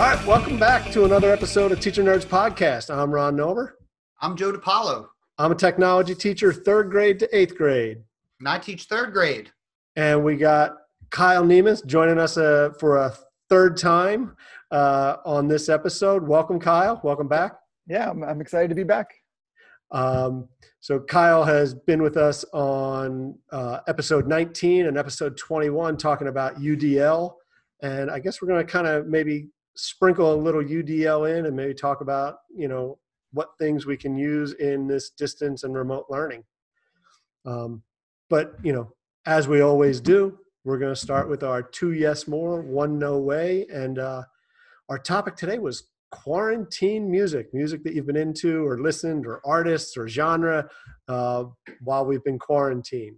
All right, welcome back to another episode of Teacher Nerds Podcast. I'm Ron Nover. I'm Joe DiPaolo. I'm a technology teacher, 3rd grade to 8th grade. And I teach 3rd grade. And we got Kyle Niemis joining us for a 3rd time on this episode. Welcome, Kyle. Welcome back. Yeah, I'm excited to be back. So Kyle has been with us on episode 19 and episode 21 talking about UDL. And I guess we're going to kind of maybe sprinkle a little UDL in and maybe talk about, what things we can use in this distance and remote learning. But, as we always do, we're going to start with our 2 yes more, 1 no way. And our topic today was quarantine music that you've been into or listened, or artists or genre while we've been quarantined.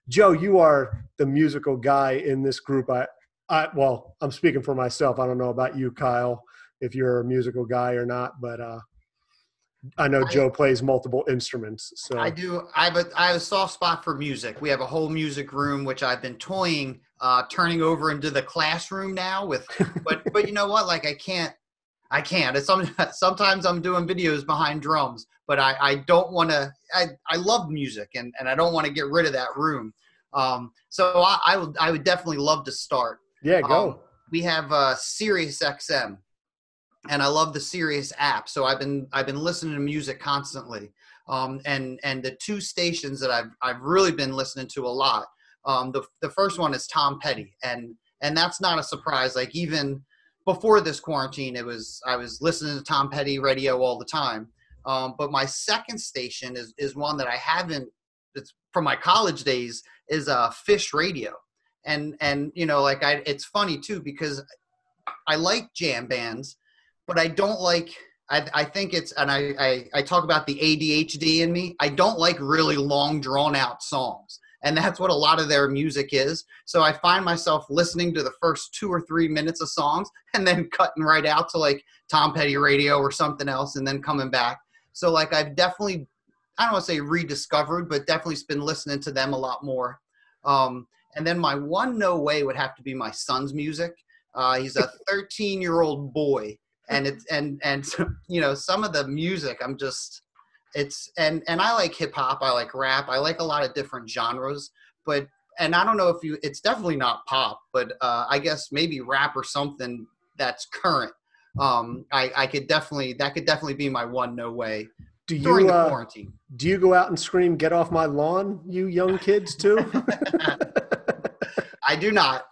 Joe, you are the musical guy in this group. Well, I'm speaking for myself. I don't know about you, Kyle, if you're a musical guy or not, but I know Joe plays multiple instruments. So I do. I have a soft spot for music. We have a whole music room, which I've been toying, turning over into the classroom now with, but you know what? Like I can't. Sometimes I'm doing videos behind drums, but I don't want to, I love music and I don't want to get rid of that room. So I would definitely love to start. Yeah, go. We have Sirius XM, and I love the Sirius app. So I've been listening to music constantly. And the 2 stations that I've really been listening to a lot. The first one is Tom Petty, and that's not a surprise. Like even before this quarantine, I was listening to Tom Petty radio all the time. But my second station is one that I haven't. It's from my college days. Is Fish Radio. And it's funny too, because I like jam bands, but I don't like, I think it's, and I talk about the ADHD in me. I don't like really long drawn out songs. And that's what a lot of their music is. So I find myself listening to the first 2 or 3 minutes of songs and then cutting right out to like Tom Petty radio or something else and then coming back. So like I've definitely, I don't want to say rediscovered, but definitely been listening to them a lot more. And then my 1 no way would have to be my son's music. He's a 13-year-old boy, and some of the music and I like hip hop, I like rap, I like a lot of different genres, and I don't know if it's definitely not pop, but I guess maybe rap or something that's current. That could definitely be my 1 no way during the quarantine. Do you go out and scream, "Get off my lawn," you young kids too? I do not.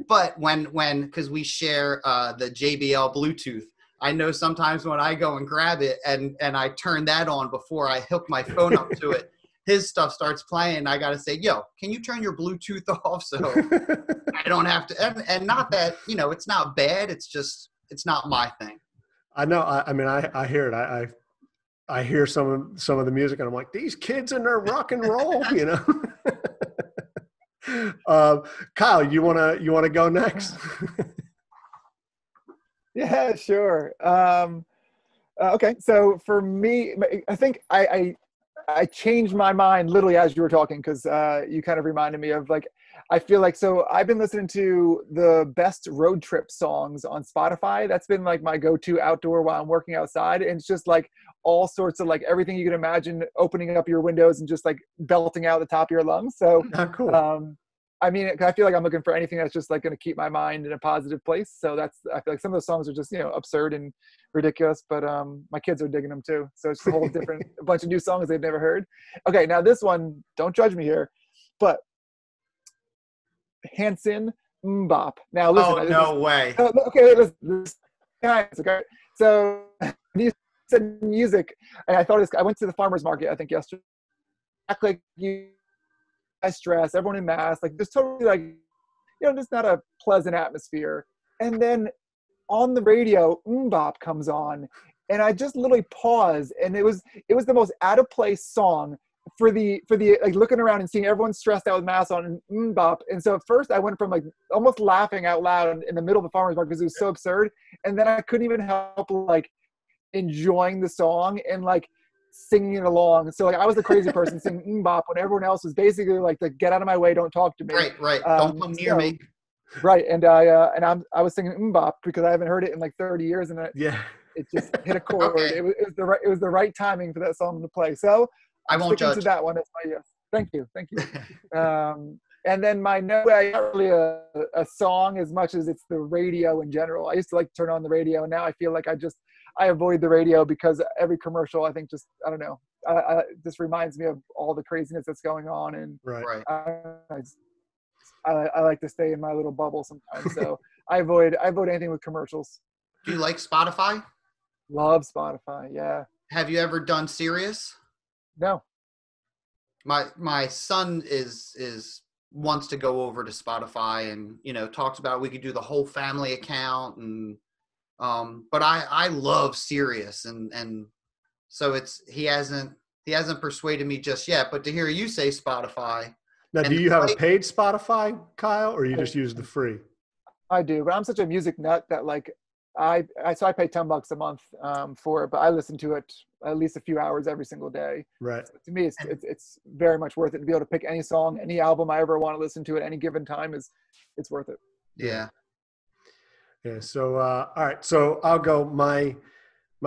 But when because we share the JBL Bluetooth, I know sometimes when I go and grab it and I turn that on before I hook my phone up to it, his stuff starts playing. I got to say, yo, can you turn your Bluetooth off so I don't have to? And not that, it's not bad. It's just, it's not my thing. I know. I hear it. I hear some of the music and I'm like, these kids and their rock and roll, Kyle, you wanna go next? Yeah, sure. Okay, so for me, I think I changed my mind literally as you were talking, because you kind of reminded me of like, I feel like, so I've been listening to the best road trip songs on Spotify. That's been like my go-to outdoor while I'm working outside. And it's just like all sorts of like everything you can imagine, opening up your windows and just like belting out the top of your lungs. So cool. I feel like I'm looking for anything that's just like going to keep my mind in a positive place. So I feel like some of those songs are just, absurd and ridiculous, but my kids are digging them too. So it's a whole different, a bunch of new songs they've never heard. Okay. Now this one, don't judge me here, but Hanson Mbop. Now listen. Oh, no way. Okay, listen. Okay. So you said music, and I thought I went to the farmer's market, I think yesterday. Act like you stress, everyone in mass, like just totally like, just not a pleasant atmosphere. And then on the radio, Mbop comes on, and I just literally paused, and it was the most out of place song for the like looking around and seeing everyone stressed out with masks on and Mbop. And so at first I went from like almost laughing out loud in the middle of the farmer's market because it was so absurd, and then I couldn't even help like enjoying the song and like singing it along. So like I was the crazy person singing Mbop when everyone else was basically like, get out of my way, don't talk to me. Right. Don't come near me. Right. And I was singing Mbop because I haven't heard it in like 30 years, and Yeah. it just hit a chord. Okay. It was the right timing for that song to play. So I I'm won't sticking to judge. that one. That's my yes. Thank you. Thank you. And then my no way, not really a song as much as it's the radio in general. I used to like to turn on the radio, and now I feel like I avoid the radio because every commercial, I think, just, I don't know, this reminds me of all the craziness that's going on, and Right. Right. I like to stay in my little bubble sometimes. So I avoid anything with commercials. Do you like Spotify? Love Spotify. Yeah. Have you ever done Sirius? No. My son is wants to go over to Spotify, and talks about we could do the whole family account, and but I love Sirius, and so he hasn't persuaded me just yet. But to hear you say Spotify, Now, and do you have a paid Spotify, Kyle, or you just use the free? I do, but I'm such a music nut that like I pay $10 a month for it, but I listen to it at least a few hours every single day. Right. So to me, it's very much worth it to be able to pick any song, any album I ever want to listen to at any given time. It's worth it. yeah. Yeah. So, all right. So I'll go. My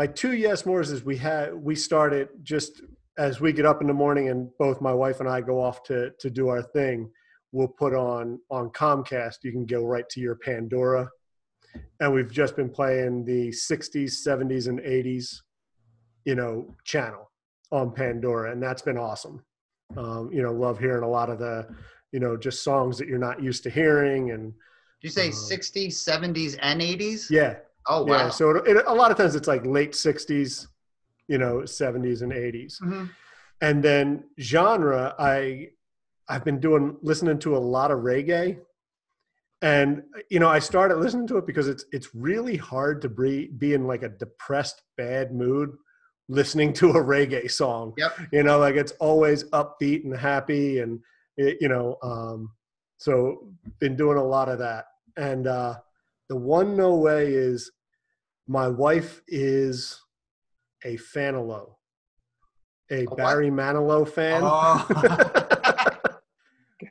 two yes mores is we started just as we get up in the morning and both my wife and I go off to do our thing. We'll put on Comcast. You can go right to your Pandora, and we've just been playing the 60s, 70s, and 80s, channel on Pandora, and that's been awesome. Love hearing a lot of the, just songs that you're not used to hearing. And Did you say 60s, 70s, and 80s? yeah. Oh, wow. Yeah. So a lot of times it's like late 60s, 70s and 80s. Mm-hmm. And then genre, I've been listening to a lot of reggae. And, I started listening to it because it's really hard to be in like a depressed, bad mood listening to a reggae song. Yep. Like it's always upbeat and happy. And, so been doing a lot of that. And the one no way is my wife is a Fanilow, a Barry Manilow fan. Oh.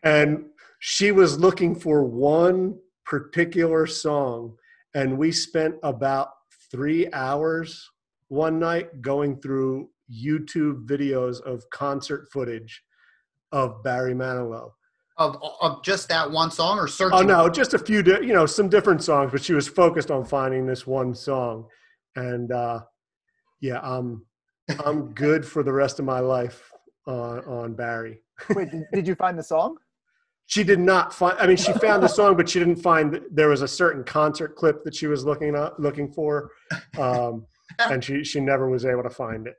And she was looking for one particular song, and we spent about 3 hours one night going through YouTube videos of concert footage of Barry Manilow. Of just that one song, or searching? Oh no, just a few, some different songs, but she was focused on finding this one song. And yeah, I'm good for the rest of my life on Barry. Wait, did you find the song? She did not find. I mean, she found the song, but she didn't find. There was a certain concert clip that she was looking for, and she never was able to find it.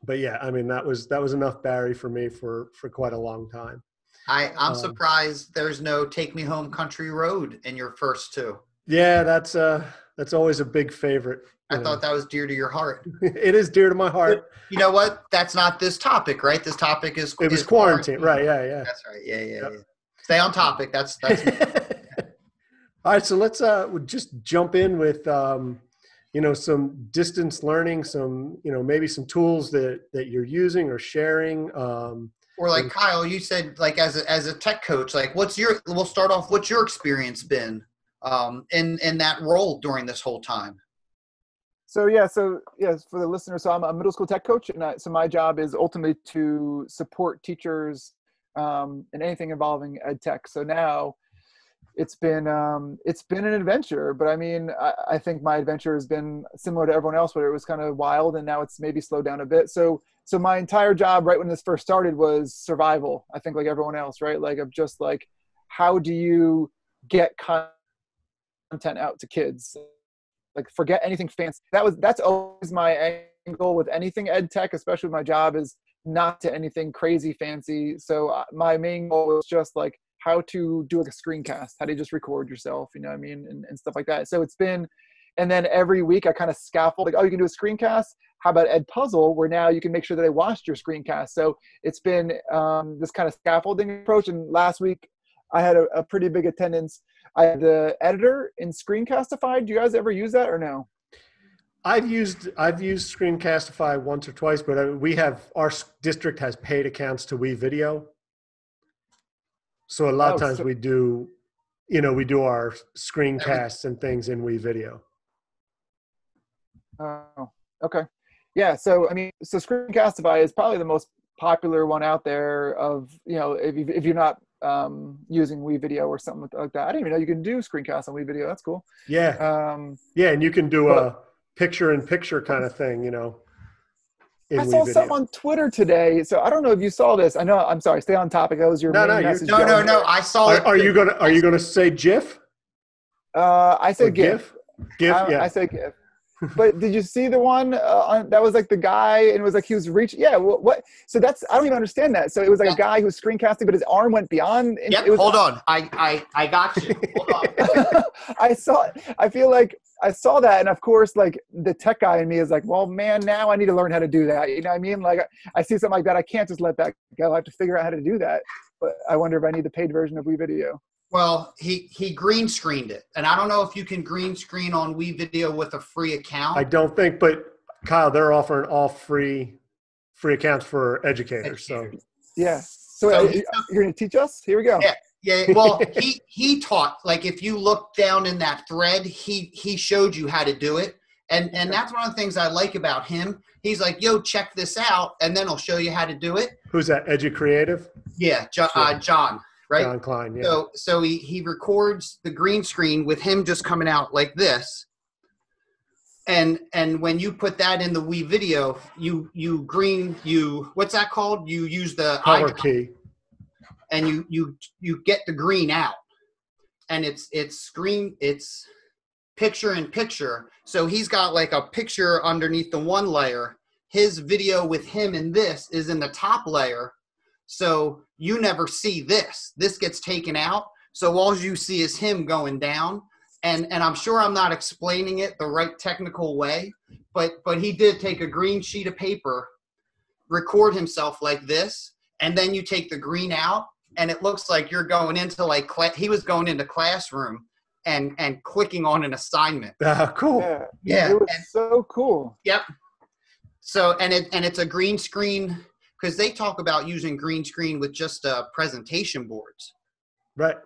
But yeah, I mean, that was enough Barry for me for quite a long time. I'm surprised there's no "Take Me Home, Country Road" in your first two. Yeah, that's always a big favorite. I thought that was dear to your heart. It is dear to my heart. You know what? That's not this topic, right? This topic is quarantine. Right? Yeah. That's right. Yeah. Yep. Yeah. Stay on topic. That's. All right, so let's just jump in with some distance learning, some maybe some tools that you're using or sharing. Or like Kyle, you said, like as a tech coach, like we'll start off. What's your experience been in that role during this whole time? So for the listeners, so I'm a middle school tech coach, and so my job is ultimately to support teachers in anything involving ed tech. So now it's been an adventure, but I mean, I think my adventure has been similar to everyone else, where it was kind of wild, and now it's maybe slowed down a bit. So my entire job right when this first started was survival. I think like everyone else, right? Like of just like, how do you get content out to kids? Like forget anything fancy. That's always my angle with anything ed tech, especially with my job, is not to anything crazy fancy. So my main goal was just like how to do like a screencast, how to just record yourself, you know what I mean? And stuff like that. So it's been, and then every week I kind of scaffold, like, oh, you can do a screencast. How about Ed Puzzle, where now you can make sure that they watched your screencast. So it's been this kind of scaffolding approach. And last week I had a pretty big attendance. I had the editor in Screencastify. Do you guys ever use that or no? I've used Screencastify once or twice, but our district has paid accounts to WeVideo. So a lot of times we do we do our screencasts and things in WeVideo. Oh, okay. Yeah. So, I mean, so Screencastify is probably the most popular one out there of, if you're not using WeVideo or something like that. I didn't even know you can do screencasts on WeVideo. That's cool. Yeah. Yeah. And you can do a picture-in-picture kind of thing, in I saw WeVideo. something on Twitter today. So I don't know if you saw this. I know, I'm sorry, stay on topic. That was your main message. No. I saw it. Are you gonna say GIF? I said GIF. GIF, yeah. I said GIF. But did you see the one that was like the guy and it was like he was reaching? Yeah. What? So I don't even understand that. So it was like a guy who was screencasting, but his arm went beyond. Yep. Hold on. I got you. Hold on. I feel like I saw that, and of course, like the tech guy in me is like, well, man, now I need to learn how to do that. You know what I mean? Like I see something like that, I can't just let that go. I have to figure out how to do that. But I wonder if I need the paid version of WeVideo. Well, he green screened it, and I don't know if you can green screen on WeVideo with a free account. I don't think, but Kyle, they're offering all free accounts for educators. So yeah. So you're going to teach us? Here we go. Yeah. Well, he taught, like if you look down in that thread, he showed you how to do it, and that's one of the things I like about him. He's like, yo, check this out, and then he'll show you how to do it. Who's that? EduCreative? Yeah, John. Right? John Klein, yeah. So he records the green screen with him just coming out like this. And when you put that in the WeVideo, what's that called? You use the color key. And you get the green out. And it's picture in picture. So he's got like a picture underneath the one layer. His video with him in this is in the top layer. So you never see this. This gets taken out. So all you see is him going down. And I'm sure I'm not explaining it the right technical way, but he did take a green sheet of paper, record himself like this, and then you take the green out, and it looks like you're going into he was going into classroom and clicking on an assignment. Cool. Yeah. It was so cool. Yep. So and it's a green screen. Because they talk about using green screen with just presentation boards. Right.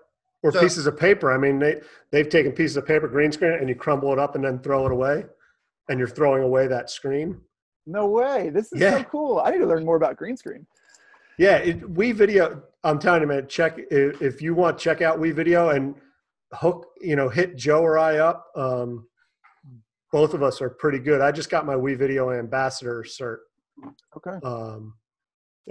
Or pieces of paper. I mean, they've taken pieces of paper, green screen, and you crumble it up and then throw it away. And you're throwing away that screen. No way. This is so cool. I need to learn more about green screen. Yeah. WeVideo, I'm telling you, man, if you want, check out WeVideo and hit Joe or I up. Both of us are pretty good. I just got my WeVideo ambassador cert. Okay.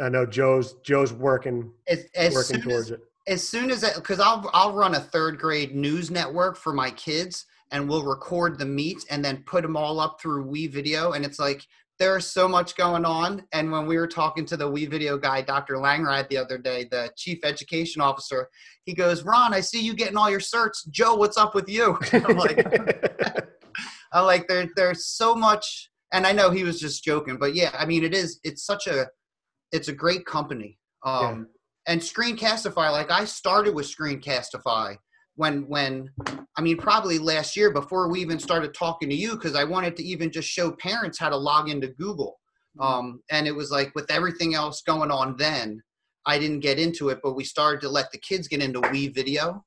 I know Joe's working towards it. As soon as because I'll run a third grade news network for my kids, and we'll record the meets and then put them all up through WeVideo. And it's like there's so much going on. And when we were talking to the WeVideo guy, Dr. Langrad, the other day, the chief education officer, he goes, "Ron, I see you getting all your certs. Joe, what's up with you?" I'm like, there's so much. And I know he was just joking, but yeah, I mean, it's a great company. And Screencastify, like I started with Screencastify when I mean, probably last year before we even started talking to you, because I wanted to even just show parents how to log into Google. And it was like with everything else going on then, I didn't get into it, but we started to let the kids get into WeVideo.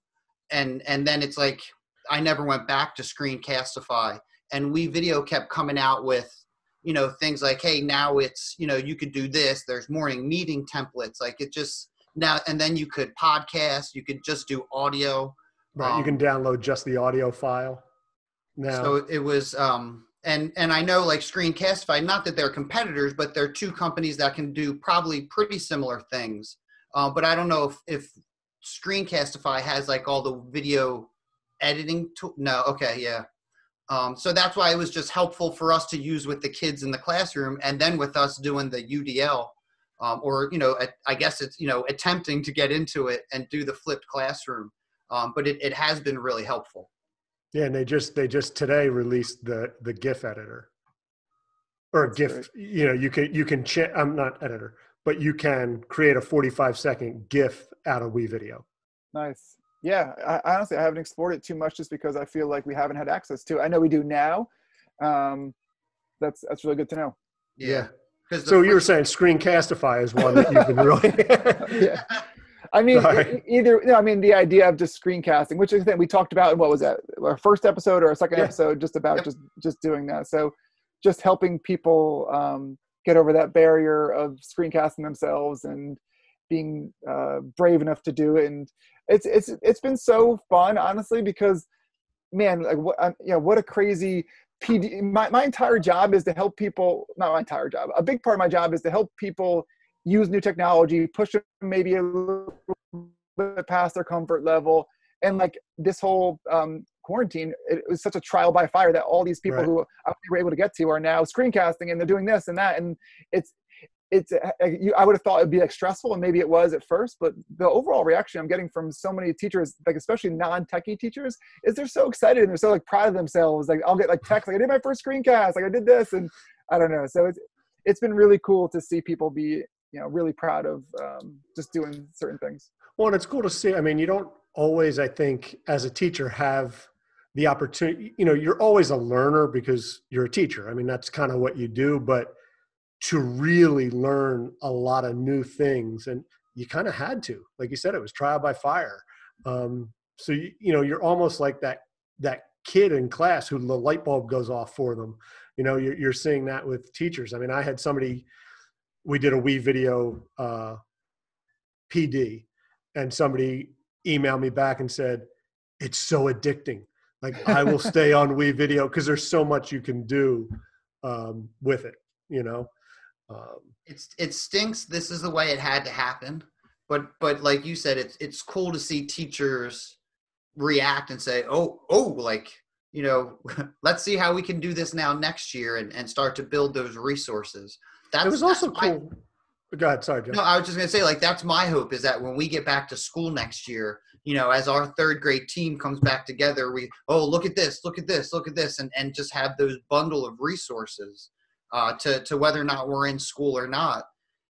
And then it's like, I never went back to Screencastify. And WeVideo kept coming out with, things like, hey, now it's, you could do this. There's morning meeting templates. Like it just now, and then you could podcast, you could just do audio. Right. You can download just the audio file now. So it was, and I know like Screencastify, not that they're competitors, but they're two companies that can do probably pretty similar things. But I don't know if Screencastify has like all the video editing tool. No. Okay. Yeah. So that's why it was just helpful for us to use with the kids in the classroom, and then with us doing the UDL, or, I guess it's, attempting to get into it and do the flipped classroom. But it has been really helpful. Yeah. And they just today released the GIF editor or That's GIF, great. you can I'm not editor, but you can create a 45-second GIF out of WeVideo. Nice. Yeah, I honestly, I haven't explored it too much just because I feel like we haven't had access to it. I know we do now. That's really good to know. Yeah. So you were saying Screencastify is one that you've been really. Yeah. I mean, Sorry. either, I mean, the idea of just screencasting, which I think we talked about in, what was that, our first episode or our second Yeah. episode, just about Yep. just doing that. So just helping people get over that barrier of screencasting themselves and being brave enough to do it. And it's been so fun, honestly, because man, like what a crazy PD. My entire job is to help people, not my entire job. A big part of my job is to help people use new technology, push them maybe a little bit past their comfort level. And like this whole quarantine, it was such a trial by fire that all these people Right. who I were able to get to are now screencasting, and they're doing this and that. And I would have thought it'd be like stressful, and maybe it was at first, but the overall reaction I'm getting from so many teachers, like especially non-techie teachers, is they're so excited and they're so like proud of themselves. Like I'll get like texts like, I did my first screencast, like I did this, and I don't know. So it's been really cool to see people be, really proud of just doing certain things. Well, and it's cool to see. I mean, you don't always, I think, as a teacher, have the opportunity. You're always a learner because you're a teacher. I mean, that's kind of what you do. But to really learn a lot of new things, and you kind of had to, like you said, it was trial by fire. So you're almost like that kid in class who the light bulb goes off for them. You're seeing that with teachers. I mean, I had somebody. We did a WeVideo PD, and somebody emailed me back and said, it's so addicting. Like I will stay on WeVideo because there's so much you can do with it, It stinks. This is the way it had to happen. But like you said, it's cool to see teachers react and say, like, let's see how we can do this now next year, and start to build those resources. It was also cool. Go ahead. Sorry, Joe. No, I was just going to say, like, that's my hope, is that when we get back to school next year, as our third grade team comes back together, look at this, look at this, look at this, and just have those bundle of resources to whether or not we're in school or not,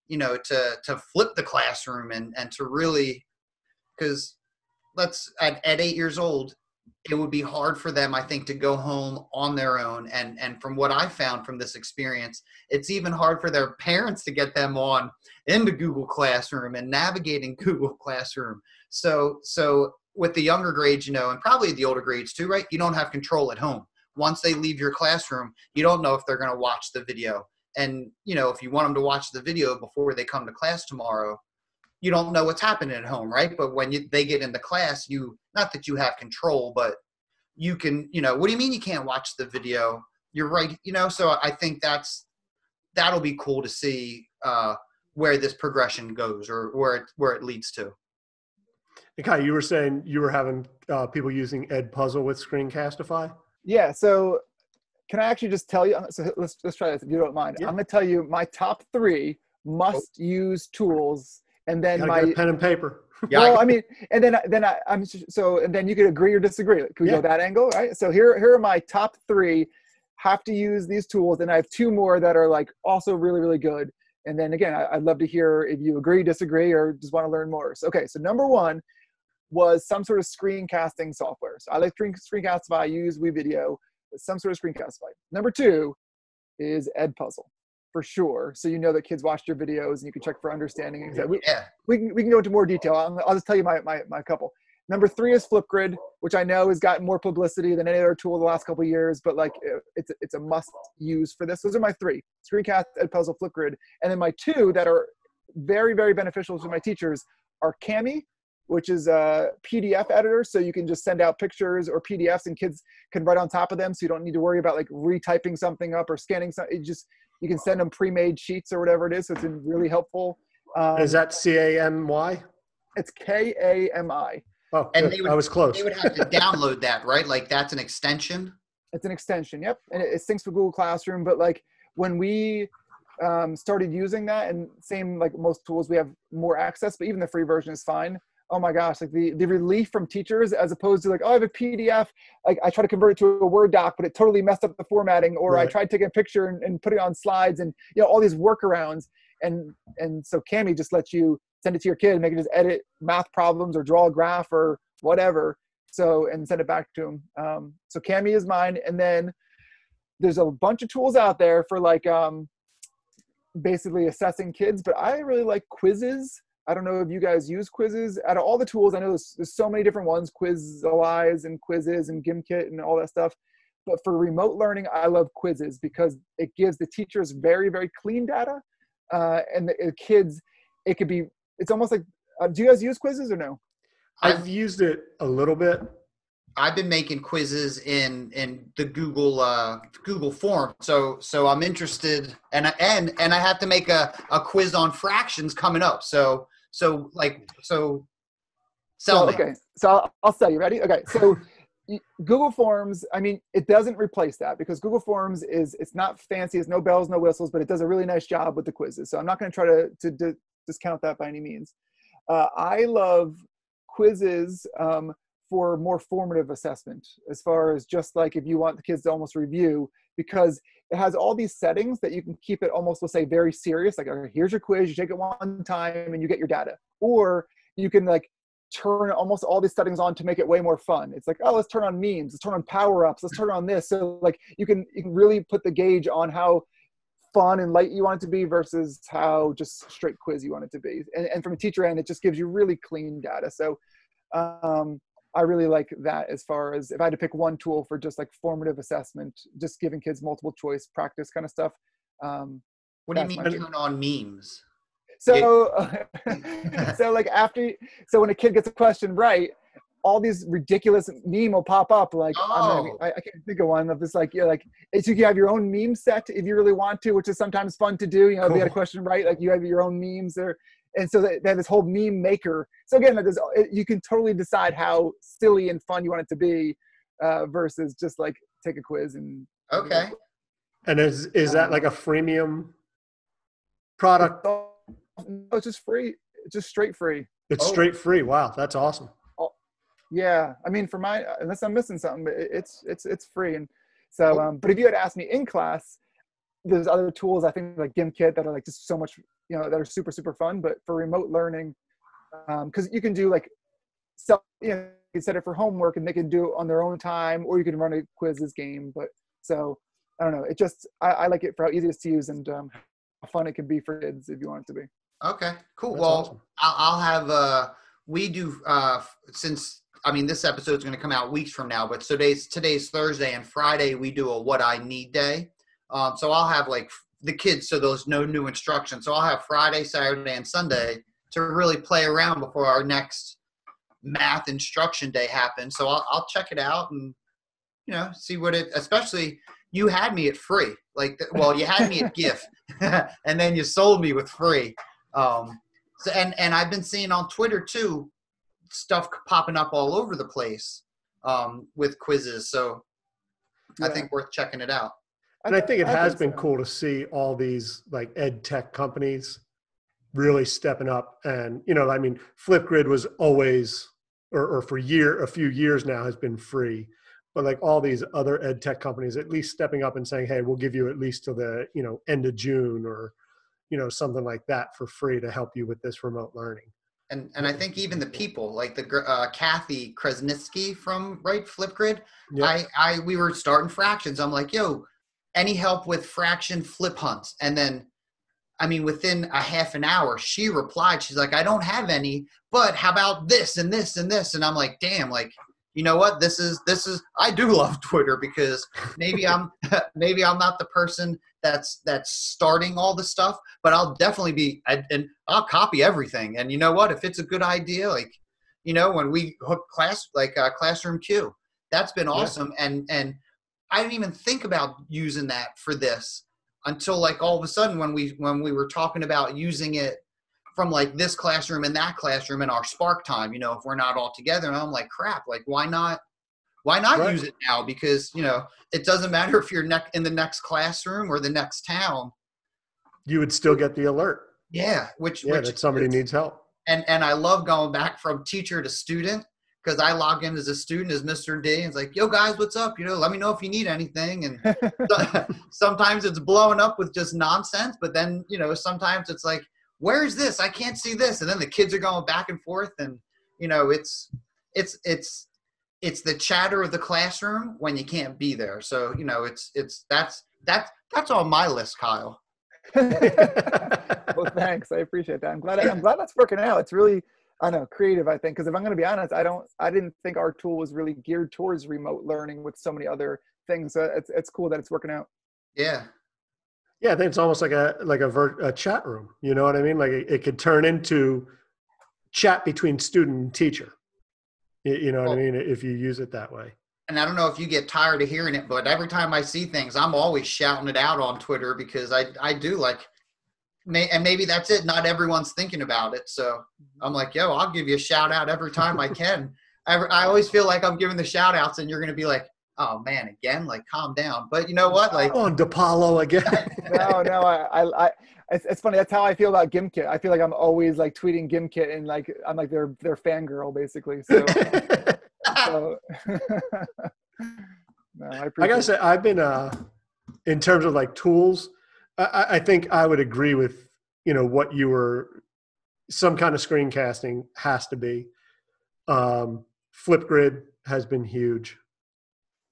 to flip the classroom and to really, because at 8 years old, it would be hard for them, I think, to go home on their own. And from what I found from this experience, it's even hard for their parents to get them on into Google Classroom and navigating Google Classroom. So with the younger grades, and probably the older grades too, right? You don't have control at home. Once they leave your classroom, you don't know if they're going to watch the video. And, if you want them to watch the video before they come to class tomorrow, you don't know what's happening at home, right? But when they get into class, not that you have control, but you can, what do you mean you can't watch the video? You're right. So I think that'll be cool to see where this progression goes, or where it leads to. And Kai, you were saying you were having people using Edpuzzle with Screencastify? Yeah. So can I actually just tell you? So let's try this if you don't mind. Yeah. I'm going to tell you my top 3 must-use tools. And then Gotta get a pen and paper. Yeah, well, I mean, and then and then you could agree or disagree. Can we go that angle? Right. So here are my top 3. Have to use these tools, and I have 2 more that are like also really, really good. And then again, I'd love to hear if you agree, disagree, or just want to learn more. So, okay. So number 1 was some sort of screencasting software. So I like Screencastify. I use WeVideo, but some sort of Screencastify. Number 2 is Edpuzzle. For sure. So that kids watched your videos and you can check for understanding. We can go into more detail. I'll just tell you my couple. Number 3 is Flipgrid, which I know has gotten more publicity than any other tool the last couple of years, but like it's a must use for this. Those are my 3: Screencast, Edpuzzle, Flipgrid. And then my 2 that are very, very beneficial to my teachers are Cami, which is a PDF editor. So you can just send out pictures or PDFs and kids can write on top of them. So you don't need to worry about like retyping something up or scanning something. You can send them pre-made sheets or whatever it is. So it's been really helpful. Is that CAMY? It's KAMI. Oh, and I was close. They would have to download that, right? Like that's an extension? It's an extension, yep. And it syncs with Google Classroom. But like when we started using that, and same like most tools, we have more access, but even the free version is fine. Oh my gosh, like the relief from teachers, as opposed to like, oh, I have a PDF. Like I tried to convert it to a Word doc, but it totally messed up the formatting. Or right. I tried taking a picture and put it on slides, and all these workarounds. And so Cami just lets you send it to your kid and make it just edit math problems or draw a graph or whatever. So, and send it back to them. So Cami is mine. And then there's a bunch of tools out there for like basically assessing kids, but I really like quizzes. I don't know if you guys use quizzes. Out of all the tools, I know there's so many different ones, Quizalize and Quizzes and Gimkit and all that stuff. But for remote learning, I love quizzes because it gives the teachers very, very clean data. And the kids, it's almost like, do you guys use quizzes or no? I've used it a little bit. I've been making quizzes in the Google form. So I'm interested, and I have to make a quiz on fractions coming up. So sell me. Okay, so I'll sell you. Ready? Okay, so Google Forms, I mean, it doesn't replace that because Google Forms it's not fancy, it's no bells, no whistles, but it does a really nice job with the quizzes. So I'm not going to try to discount that by any means. I love quizzes for more formative assessment, as far as just like if you want the kids to almost review, because it has all these settings that you can keep it almost, we'll say, very serious. Like, okay, here's your quiz, you take it one time and you get your data. Or you can like turn almost all these settings on to make it way more fun. It's like, oh, let's turn on memes, let's turn on power-ups, let's turn on this. So like you can really put the gauge on how fun and light you want it to be versus how just straight quiz you want it to be. And from a teacher end, it just gives you really clean data. So I really like that as far as if I had to pick one tool for just like formative assessment, just giving kids multiple choice practice kind of stuff. What do you mean turn on memes? So, so when a kid gets a question right, all these ridiculous meme will pop up. Like, I can't think of one of this. Like, it's, you can have your own meme set if you really want to, which is sometimes fun to do. You know, if you had a question right, like you have your own memes there. And so they have this whole meme maker. So again, you can totally decide how silly and fun you want it to be versus just like take a quiz and. Okay. And is that like a freemium product? No, it's just free. It's just straight free. It's straight free. Wow, that's awesome. Yeah, I mean, for unless I'm missing something, but it's free. And so, but if you had asked me in class, there's other tools I think like Gimkit that are like just so much, that are super super fun. But for remote learning, because you can do like you can set it for homework and they can do it on their own time, or you can run a quizzes game. But so I don't know. It just I like it for how easy it is to use and how fun it can be for kids if you want it to be. Okay, cool. That's well, awesome. I'll have we do since I mean this episode is going to come out weeks from now, but today's Thursday and Friday we do a What I Need Day. So I'll have like the kids, so those no new instructions. So I'll have Friday, Saturday, and Sunday to really play around before our next math instruction day happens. So I'll check it out and see what it. Especially you had me at free, you had me at GIF, and then you sold me with free. So and I've been seeing on Twitter too, stuff popping up all over the place with quizzes. So I think worth checking it out. And I think it has been cool to see all these like ed tech companies really stepping up. And, I mean, Flipgrid was always, or for a few years now has been free. But like all these other ed tech companies, at least stepping up and saying, hey, we'll give you at least till the, end of June or, something like that for free to help you with this remote learning. And I think even the people like the Kathy Kresnitsky from Flipgrid, yep. we were starting fractions. I'm like, yo, any help with fraction flip hunts? And then, I mean, within a half an hour, she replied. She's like, I don't have any, but how about this and this and this? And I'm like, damn, like, you know what? This is. I do love Twitter because maybe I'm not the person that's starting all the stuff, but I'll definitely be, and I'll copy everything. And you know what? If it's a good idea, like, when we hook Classroom Q, that's been awesome. Yeah. And I didn't even think about using that for this until like all of a sudden when we were talking about using it from like this classroom and that classroom in our Spark time, if we're not all together. And I'm like, crap, like why not right. use it now? Because, it doesn't matter if you're in the next classroom or the next town. You would still get the alert. Yeah. Which that somebody needs help. And I love going back from teacher to student because I log in as a student as Mr. D and it's like, yo guys, what's up? Let me know if you need anything. And sometimes it's blowing up with just nonsense, but then, sometimes it's like, where's this? I can't see this. And then the kids are going back and forth and, it's the chatter of the classroom when you can't be there. So, that's on my list, Kyle. Well, thanks. I appreciate that. I'm glad that's working out. It's really, I don't know, creative, I think, because if I'm going to be honest, I didn't think our tool was really geared towards remote learning with so many other things. So it's cool that it's working out. Yeah. Yeah, I think it's almost like a chat room. You know what I mean? Like it could turn into chat between student and teacher. You know what I mean? If you use it that way. And I don't know if you get tired of hearing it, but every time I see things, I'm always shouting it out on Twitter because I do like, and maybe that's it. Not everyone's thinking about it. So I'm like, yo, I'll give you a shout out every time I can. I always feel like I'm giving the shout outs and you're going to be like, oh man, again, like calm down. But you know what? Like on DePaulo again. No, it's funny. That's how I feel about GimKit. I feel like I'm always like tweeting GimKit and like, I'm like their fangirl basically. So, no, I gotta say, I've been, in terms of like tools, I think I would agree with, what you were, some kind of screencasting has to be. Flipgrid has been huge.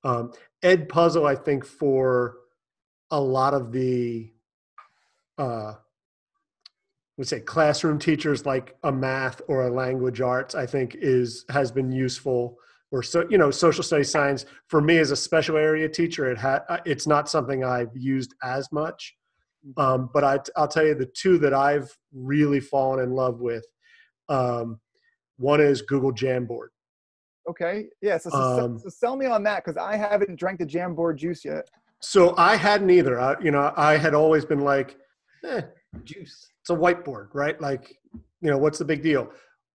Edpuzzle, I think for a lot of the, let's say classroom teachers, like a math or a language arts, I think has been useful. Or social studies science for me as a special area teacher, it's not something I've used as much. But I'll tell you the two that I've really fallen in love with. One is Google Jamboard. Okay. Yeah. So sell me on that because I haven't drank the Jamboard juice yet. So I hadn't either. I had always been like, juice. It's a whiteboard, right? Like, what's the big deal?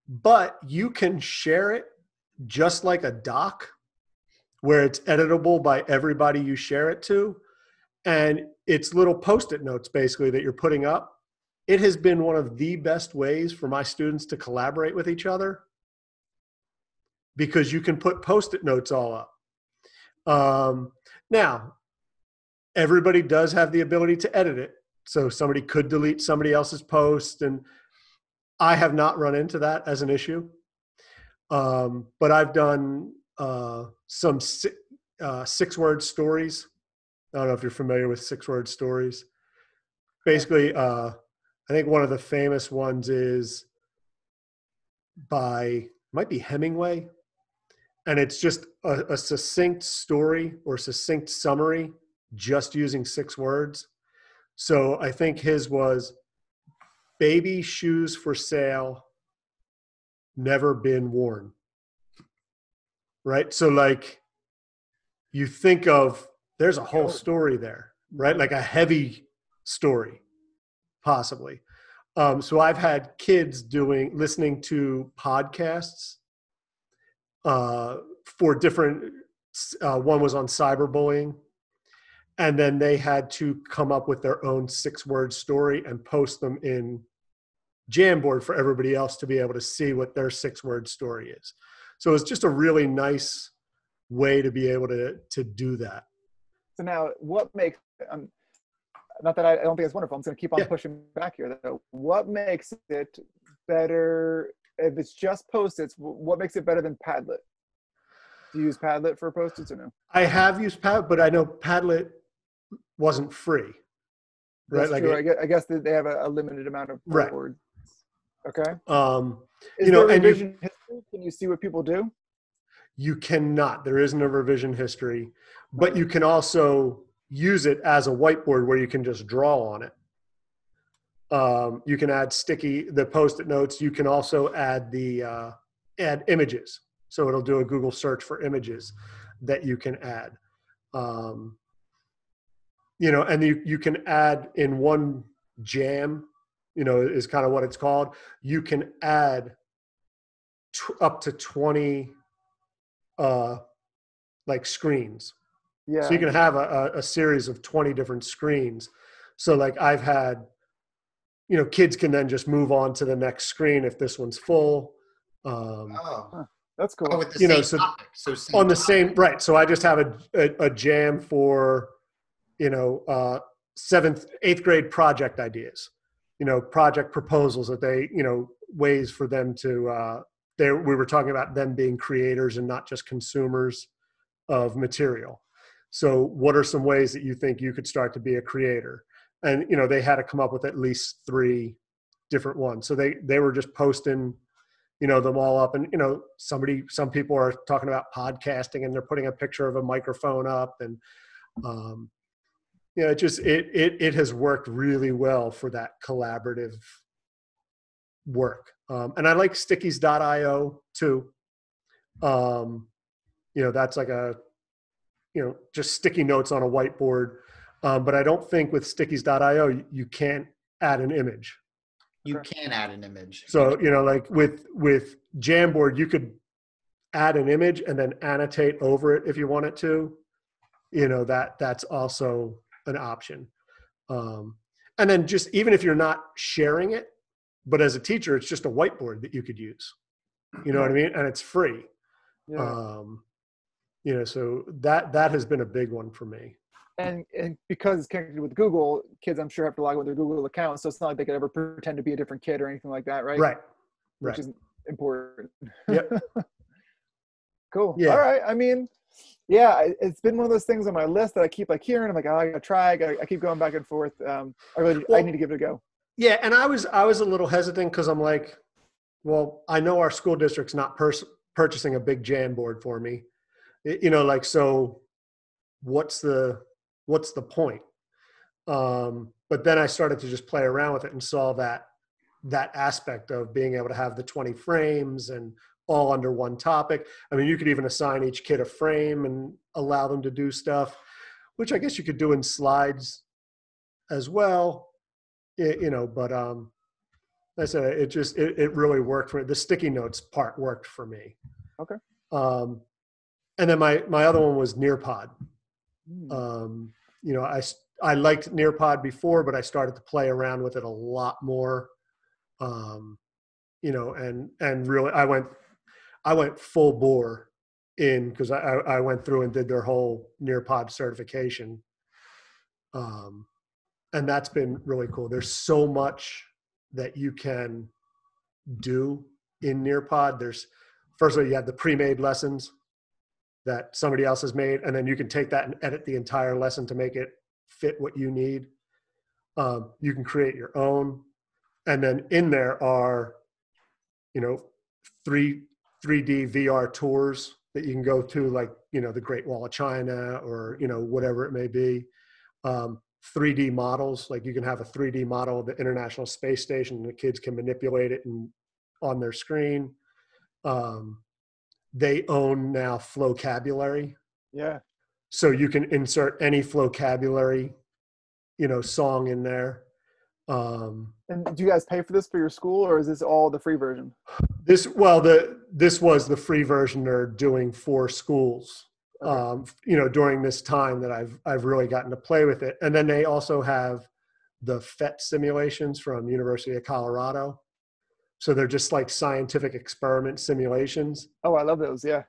But you can share it just like a doc where it's editable by everybody you share it to. And it's little Post-it notes basically that you're putting up. It has been one of the best ways for my students to collaborate with each other because you can put Post-it notes all up. Now, everybody does have the ability to edit it. So somebody could delete somebody else's post, and I have not run into that as an issue. But I've done some 6-word stories. I don't know if you're familiar with 6-word stories. Basically, I think one of the famous ones is might be Hemingway. And it's just a succinct story or succinct summary just using 6 words. So I think his was baby shoes for sale, never been worn. Right? So like you think of, there's a whole story there, right? Like a heavy story, possibly. So I've had kids listening to podcasts for different, one was on cyberbullying, and then they had to come up with their own 6-word story and post them in Jamboard for everybody else to be able to see what their 6-word story is. So it's just a really nice way to be able to do that. So now what makes, not that I don't think it's wonderful, I'm just going to keep on pushing back here though. What makes it better, if it's just Post-its, what makes it better than Padlet? Do you use Padlet for Post-its or no? I have used Padlet, but I know Padlet wasn't free. Right? That's true. I guess they have a limited amount of words. Okay. Is there revision history? Can you see what people do? You cannot. There isn't a revision history, but you can also use it as a whiteboard where you can just draw on it. You can add the Post-it notes. You can also add add images. So it'll do a Google search for images that you can add. And you can add in one jam, is kind of what it's called. You can add up to 20 like screens. Yeah. So you can have a series of 20 different screens. So like I've had, kids can then just move on to the next screen if this one's full. That's cool. With the same topic. So on the same, right. So I just have a jam for, 7th, 8th grade project ideas, project proposals that they, ways for them to, we were talking about them being creators and not just consumers of material. So what are some ways that you think you could start to be a creator? and they had to come up with at least 3 different ones. So they were just posting them all up, and some people are talking about podcasting and they're putting a picture of a microphone up, and it has worked really well for that collaborative work. And I like stickies.io too. That's like just sticky notes on a whiteboard. But I don't think with stickies.io, you can't add an image. You can add an image. So, like with Jamboard, you could add an image and then annotate over it if you wanted to. That's also an option. And then just even if you're not sharing it, but as a teacher, it's just a whiteboard that you could use. You know what I mean? And it's free. Yeah. So that has been a big one for me. And because it's connected with Google, kids I'm sure have to log in with their Google account, so it's not like they could ever pretend to be a different kid or anything like that, right? Right. Which is important. Yep. Cool. Yeah. All right. I mean, yeah, it's been one of those things on my list that I keep hearing. I'm like, oh, I gotta try. I keep going back and forth. I need to give it a go. Yeah, and I was a little hesitant because I'm like, well, I know our school district's not purchasing a big Jamboard for me, so what's the point? But then I started to just play around with it and saw that aspect of being able to have the 20 frames and all under one topic. I mean, you could even assign each kid a frame and allow them to do stuff, which I guess you could do in slides as well. But I said it really worked for me. The sticky notes part worked for me. Okay. And then my other one was Nearpod. I liked Nearpod before, but I started to play around with it a lot more. And really I went full bore in because I went through and did their whole Nearpod certification. And that's been really cool. There's so much that you can do in Nearpod. First of all, you have the pre-made lessons that somebody else has made, and then you can take that and edit the entire lesson to make it fit what you need. You can create your own. And then in there are, 3D VR tours that you can go to, like, the Great Wall of China or, whatever it may be. 3D models, like you can have a 3D model of the International Space Station and the kids can manipulate it on their screen. They own now Flocabulary. Yeah. So you can insert any Flocabulary, song in there. And do you guys pay for this for your school, or is this all the free version? This was the free version they're doing for schools. Okay. During this time that I've really gotten to play with it. And then they also have the PhET simulations from University of Colorado. So they're just like scientific experiment simulations. Oh, I love those. Yeah.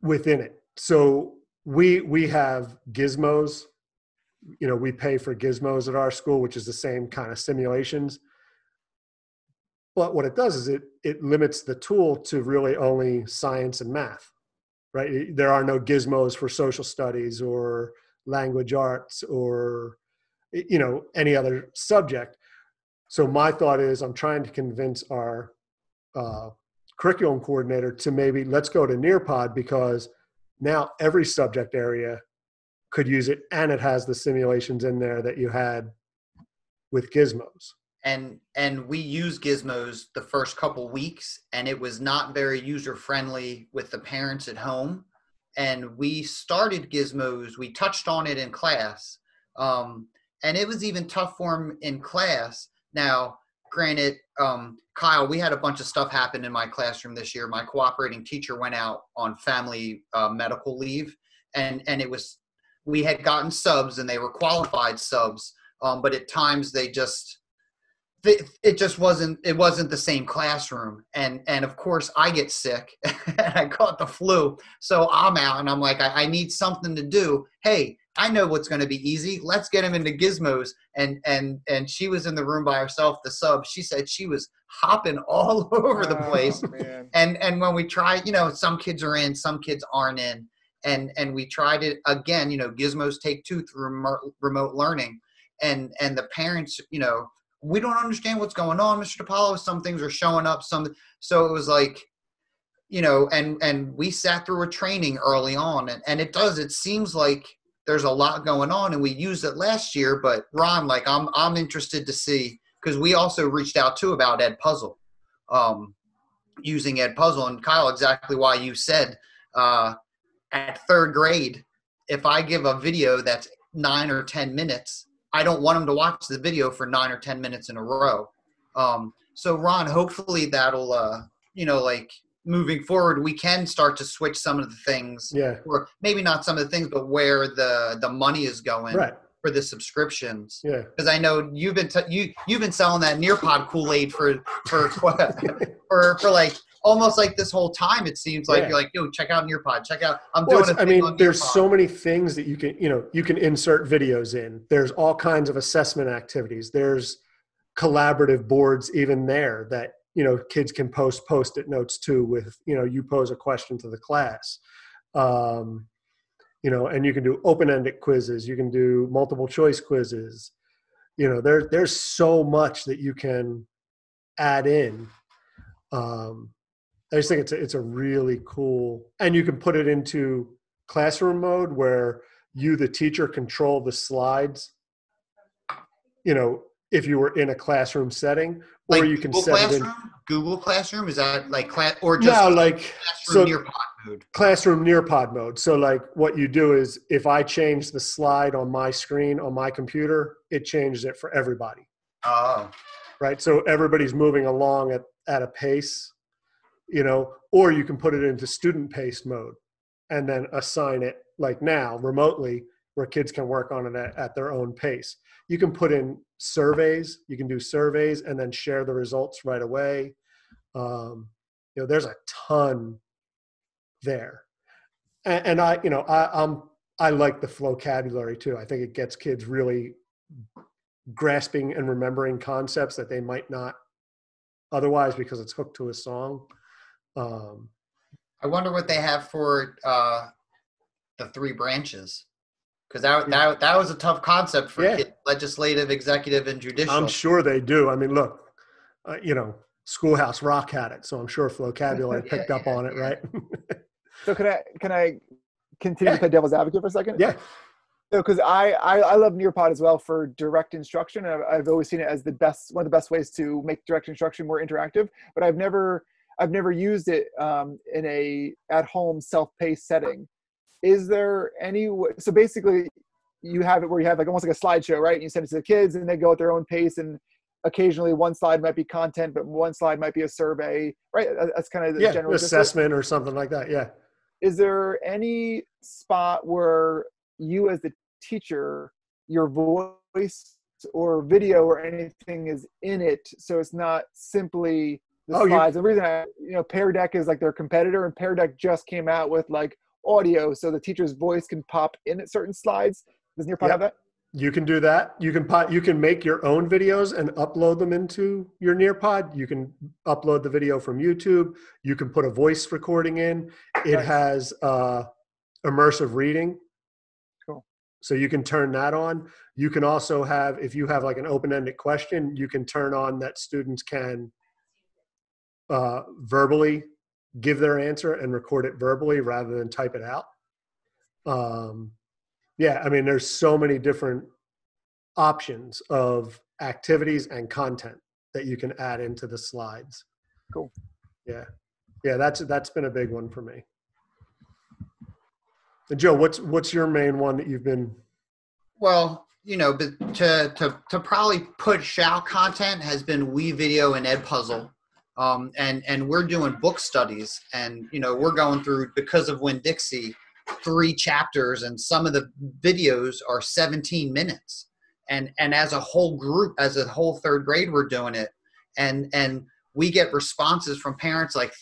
Within it. So we have gizmos. We pay for gizmos at our school, which is the same kind of simulations. But what it does is it limits the tool to really only science and math, right? There are no gizmos for social studies or language arts or, any other subject. So my thought is I'm trying to convince our curriculum coordinator to maybe let's go to Nearpod, because now every subject area could use it, and it has the simulations in there that you had with gizmos. And we used gizmos the first couple weeks, and it was not very user friendly with the parents at home. And we started gizmos. We touched on it in class, and it was even tough for them in class. Now, granted, Kyle, we had a bunch of stuff happen in my classroom this year. My cooperating teacher went out on family medical leave, and we had gotten subs, and they were qualified subs, but at times it just wasn't the same classroom. And of course I get sick and I caught the flu. So I'm out and I'm like, I need something to do. Hey, I know what's going to be easy. Let's get him into gizmos. And she was in the room by herself, the sub. She said she was hopping all over the place. Man. And when we tried, some kids are in, some kids aren't in. and we tried it again, Gizmos Take Two through remote learning, and the parents, we don't understand what's going on, Mr. DiPaolo. Some things are showing up, so it was like, and we sat through a training early on, and it seems like there's a lot going on, and we used it last year. But Ron, like I'm interested to see, because we also reached out too about Ed Puzzle, using Ed Puzzle, and Kyle, exactly why you said at third grade, if I give a video that's 9 or 10 minutes, I don't want them to watch the video for 9 or 10 minutes in a row. So Ron, hopefully that'll, like moving forward, we can start to switch some of the things, or maybe not some of the things, but where the money is going for the subscriptions. Yeah. Because I know you've been selling that Nearpod Kool-Aid for like almost like this whole time. It seems like you're like, yo, check out Nearpod, check out. There's so many things that you can insert videos in. There's all kinds of assessment activities. There's collaborative boards even there that, kids can post Post-it notes to with, you pose a question to the class. And you can do open-ended quizzes. You can do multiple choice quizzes. There's so much that you can add in. I just think it's a really cool, and you can put it into classroom mode where you, the teacher, control the slides, if you were in a classroom setting, or like you can set it in Google Classroom. Is that like class, or just Classroom Nearpod mode? Classroom Nearpod mode. So like what you do is, if I change the slide on my screen on my computer, it changes it for everybody. Oh, right. So everybody's moving along at a pace, or you can put it into student paced mode and then assign it like now remotely, where kids can work on it at their own pace. You can put in surveys. You can do surveys and then share the results right away. There's a ton there, and I like the vocabulary too. I think it gets kids really grasping and remembering concepts that they might not otherwise, because it's hooked to a song. I wonder what they have for the 3 branches. Because that was a tough concept for kids, legislative, executive, and judicial. I'm sure they do. I mean, look, Schoolhouse Rock had it, so I'm sure vocabulary picked up on it, right? So can I continue to play devil's advocate for a second? Yeah. So, because I love Nearpod as well for direct instruction. I've always seen it as one of the best ways to make direct instruction more interactive. But I've never used it in a at-home self-paced setting. Is there any way? So basically, you have it where you have like almost like a slideshow, right? And you send it to the kids, and they go at their own pace. And occasionally, one slide might be content, but one slide might be a survey, right? That's kind of the general assessment or something like that. Yeah. Is there any spot where you, as the teacher, your voice or video or anything is in it, so it's not simply the slides? The reason Pear Deck is like their competitor, and Pear Deck just came out with like audio, so the teacher's voice can pop in at certain slides. Does Nearpod have that? You can do that. You can make your own videos and upload them into your Nearpod. You can upload the video from YouTube. You can put a voice recording in. It has immersive reading. Cool. So you can turn that on. You can also have, if you have like an open-ended question, you can turn on that students can verbally give their answer and record it verbally rather than type it out. There's so many different options of activities and content that you can add into the slides. Cool. Yeah, that's been a big one for me. And Joe, what's your main one that you've been? Well, but to probably push out content has been WeVideo and Ed Puzzle. And we're doing book studies, and we're going through, because of Winn-Dixie, 3 chapters, and some of the videos are 17 minutes. And as a whole group, as a whole third grade, we're doing it, and we get responses from parents like,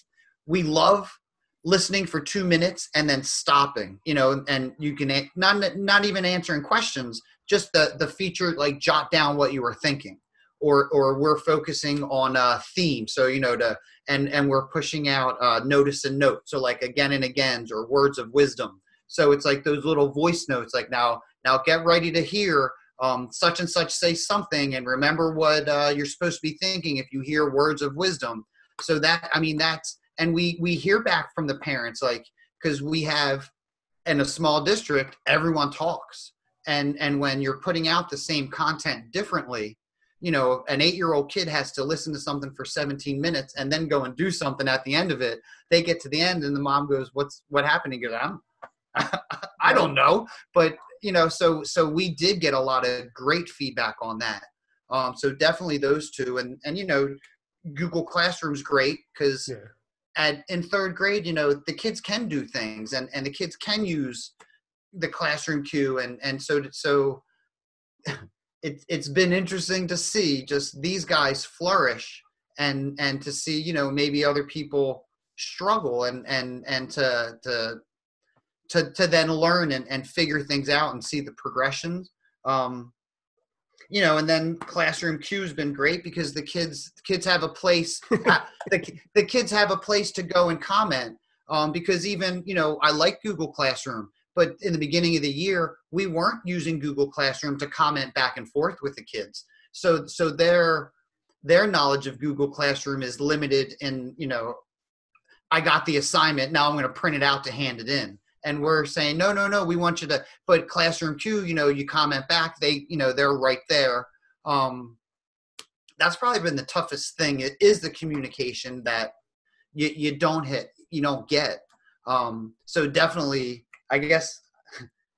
we love listening for 2 minutes and then stopping, and you can not even answering questions, just the feature, like jot down what you were thinking. Or we're focusing on a theme. So, and we're pushing out notice and note. So like again and agains, or words of wisdom. So it's like those little voice notes, like now get ready to hear such and such say something, and remember what you're supposed to be thinking if you hear words of wisdom. So that, I mean, that's, and we hear back from the parents, like, because we have, in a small district, everyone talks. And when you're putting out the same content differently, you know, an 8-year-old kid has to listen to something for 17 minutes and then go and do something at the end of it. They get to the end and the mom goes, what happened? He goes, I don't know. But, you know, so we did get a lot of great feedback on that. So definitely those two. And, you know, Google Classroom's great because in third grade, you know, the kids can do things and the kids can use the classroom cue. And so it's been interesting to see just these guys flourish and to see, you know, maybe other people struggle and to then learn and figure things out and see the progressions. You know, and then classroom Q has been great because the kids have a place. the kids have a place to go and comment. Because even, you know, I like Google Classroom, but in the beginning of the year, we weren't using Google Classroom to comment back and forth with the kids. So their knowledge of Google Classroom is limited in, you know, I got the assignment, now I'm going to print it out to hand it in. And we're saying, no, we want you to, but Classroom Q, you know, you comment back, they, you know, they're right there. That's probably been the toughest thing. It is the communication that you don't get. So definitely, I guess,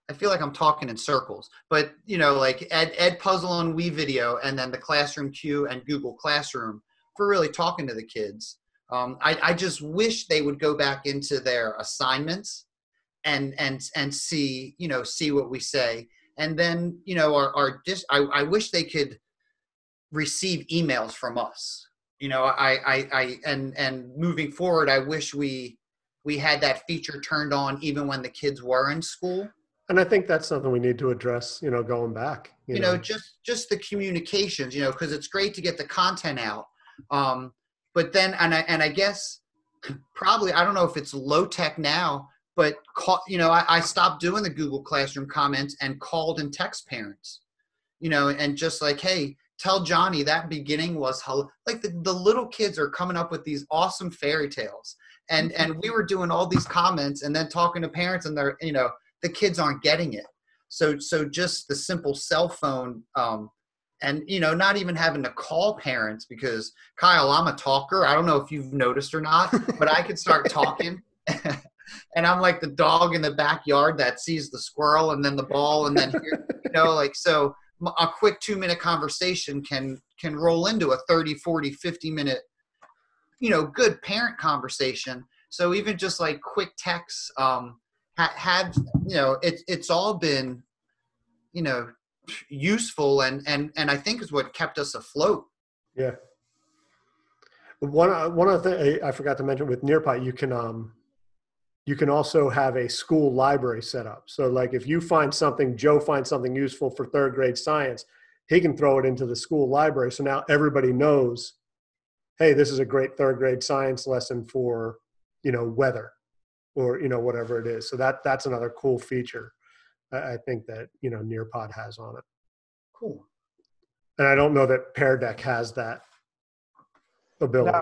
I feel like I'm talking in circles, but, you know, like Ed Puzzle and WeVideo, and then the Classroom Q and Google Classroom for really talking to the kids. I just wish they would go back into their assignments and see, you know, see what we say. And then, you know, I wish they could receive emails from us. You know, and moving forward, I wish we had that feature turned on even when the kids were in school. And I think that's something we need to address, you know, going back. You know, just the communications, you know, because it's great to get the content out. But then, and I guess probably, I don't know if it's low tech now, but, you know, I stopped doing the Google Classroom comments and called and text parents, you know, and just like, hey, tell Johnny that beginning was like the little kids are coming up with these awesome fairy tales. And we were doing all these comments and then talking to parents, and they're, you know, the kids aren't getting it. So just the simple cell phone, and, you know, not even having to call parents, because Kyle, I'm a talker. I don't know if you've noticed or not, but I could start talking. And I'm like the dog in the backyard that sees the squirrel and then the ball, and then, you know, like, so a quick 2-minute conversation can roll into a 30, 40, 50-minute, you know, good parent conversation. So even just like quick texts, had, you know, it's all been, you know, useful and I think is what kept us afloat. Yeah. One of the things I forgot to mention with Nearpod, you can also have a school library set up. So like if you find something, Joe finds something useful for third grade science, he can throw it into the school library. So now everybody knows, hey, this is a great third grade science lesson for, you know, weather or, you know, whatever it is. So that's another cool feature I think that, you know, Nearpod has on it. Cool. And I don't know that Pear Deck has that ability.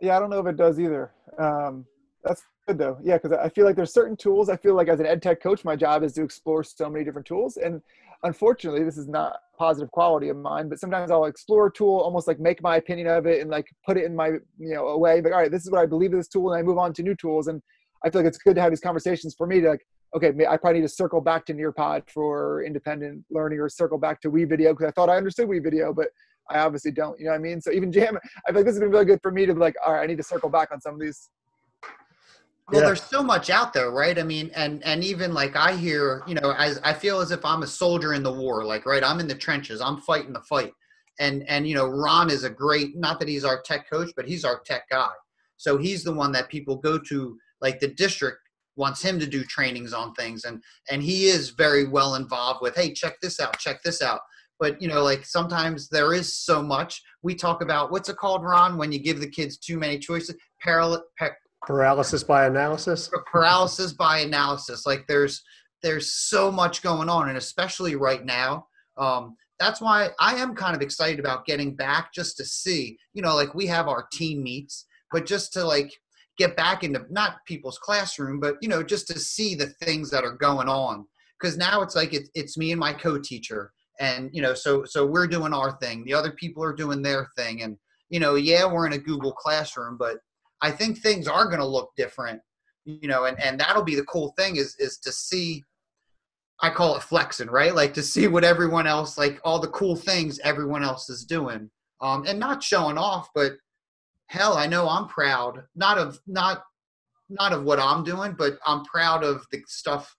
Yeah, I don't know if it does either. That's good though. Yeah, because I feel like there's certain tools. I feel like as an ed tech coach, my job is to explore so many different tools. And unfortunately, this is not positive quality of mine, but sometimes I'll explore a tool, almost like make my opinion of it and like put it in my, you know, a way. Like, all right, this is what I believe of this tool, and I move on to new tools. And I feel like it's good to have these conversations for me to like, okay, I probably need to circle back to Nearpod for independent learning, or circle back to WeVideo because I thought I understood WeVideo, but I obviously don't. You know what I mean? So even Jam, I feel like this has been really good for me to be like, all right, I need to circle back on some of these. Well, there's so much out there, right? I mean, and even like I hear, you know, as I feel as if I'm a soldier in the war, like, right, I'm in the trenches, I'm fighting the fight. And, you know, Ron is a great, not that he's our tech coach, but he's our tech guy. So he's the one that people go to, like the district wants him to do trainings on things. And he is very well involved with, hey, check this out, check this out. But, you know, like sometimes there is so much. We talk about, what's it called, Ron, when you give the kids too many choices? Paralysis by analysis. Paralysis by analysis. Like there's so much going on, and especially right now. That's why I am kind of excited about getting back, just to see, like we have our team meets, but just to like get back into not people's classroom, but just to see the things that are going on. Because now it's like it's me and my co-teacher, and so we're doing our thing. The other people are doing their thing, and yeah, we're in a Google Classroom, but I think things are going to look different, and that'll be the cool thing is to see. I call it flexing, right? Like to see what everyone else, like all the cool things everyone else is doing, and not showing off, but hell, I know I'm proud, not of what I'm doing, but I'm proud of the stuff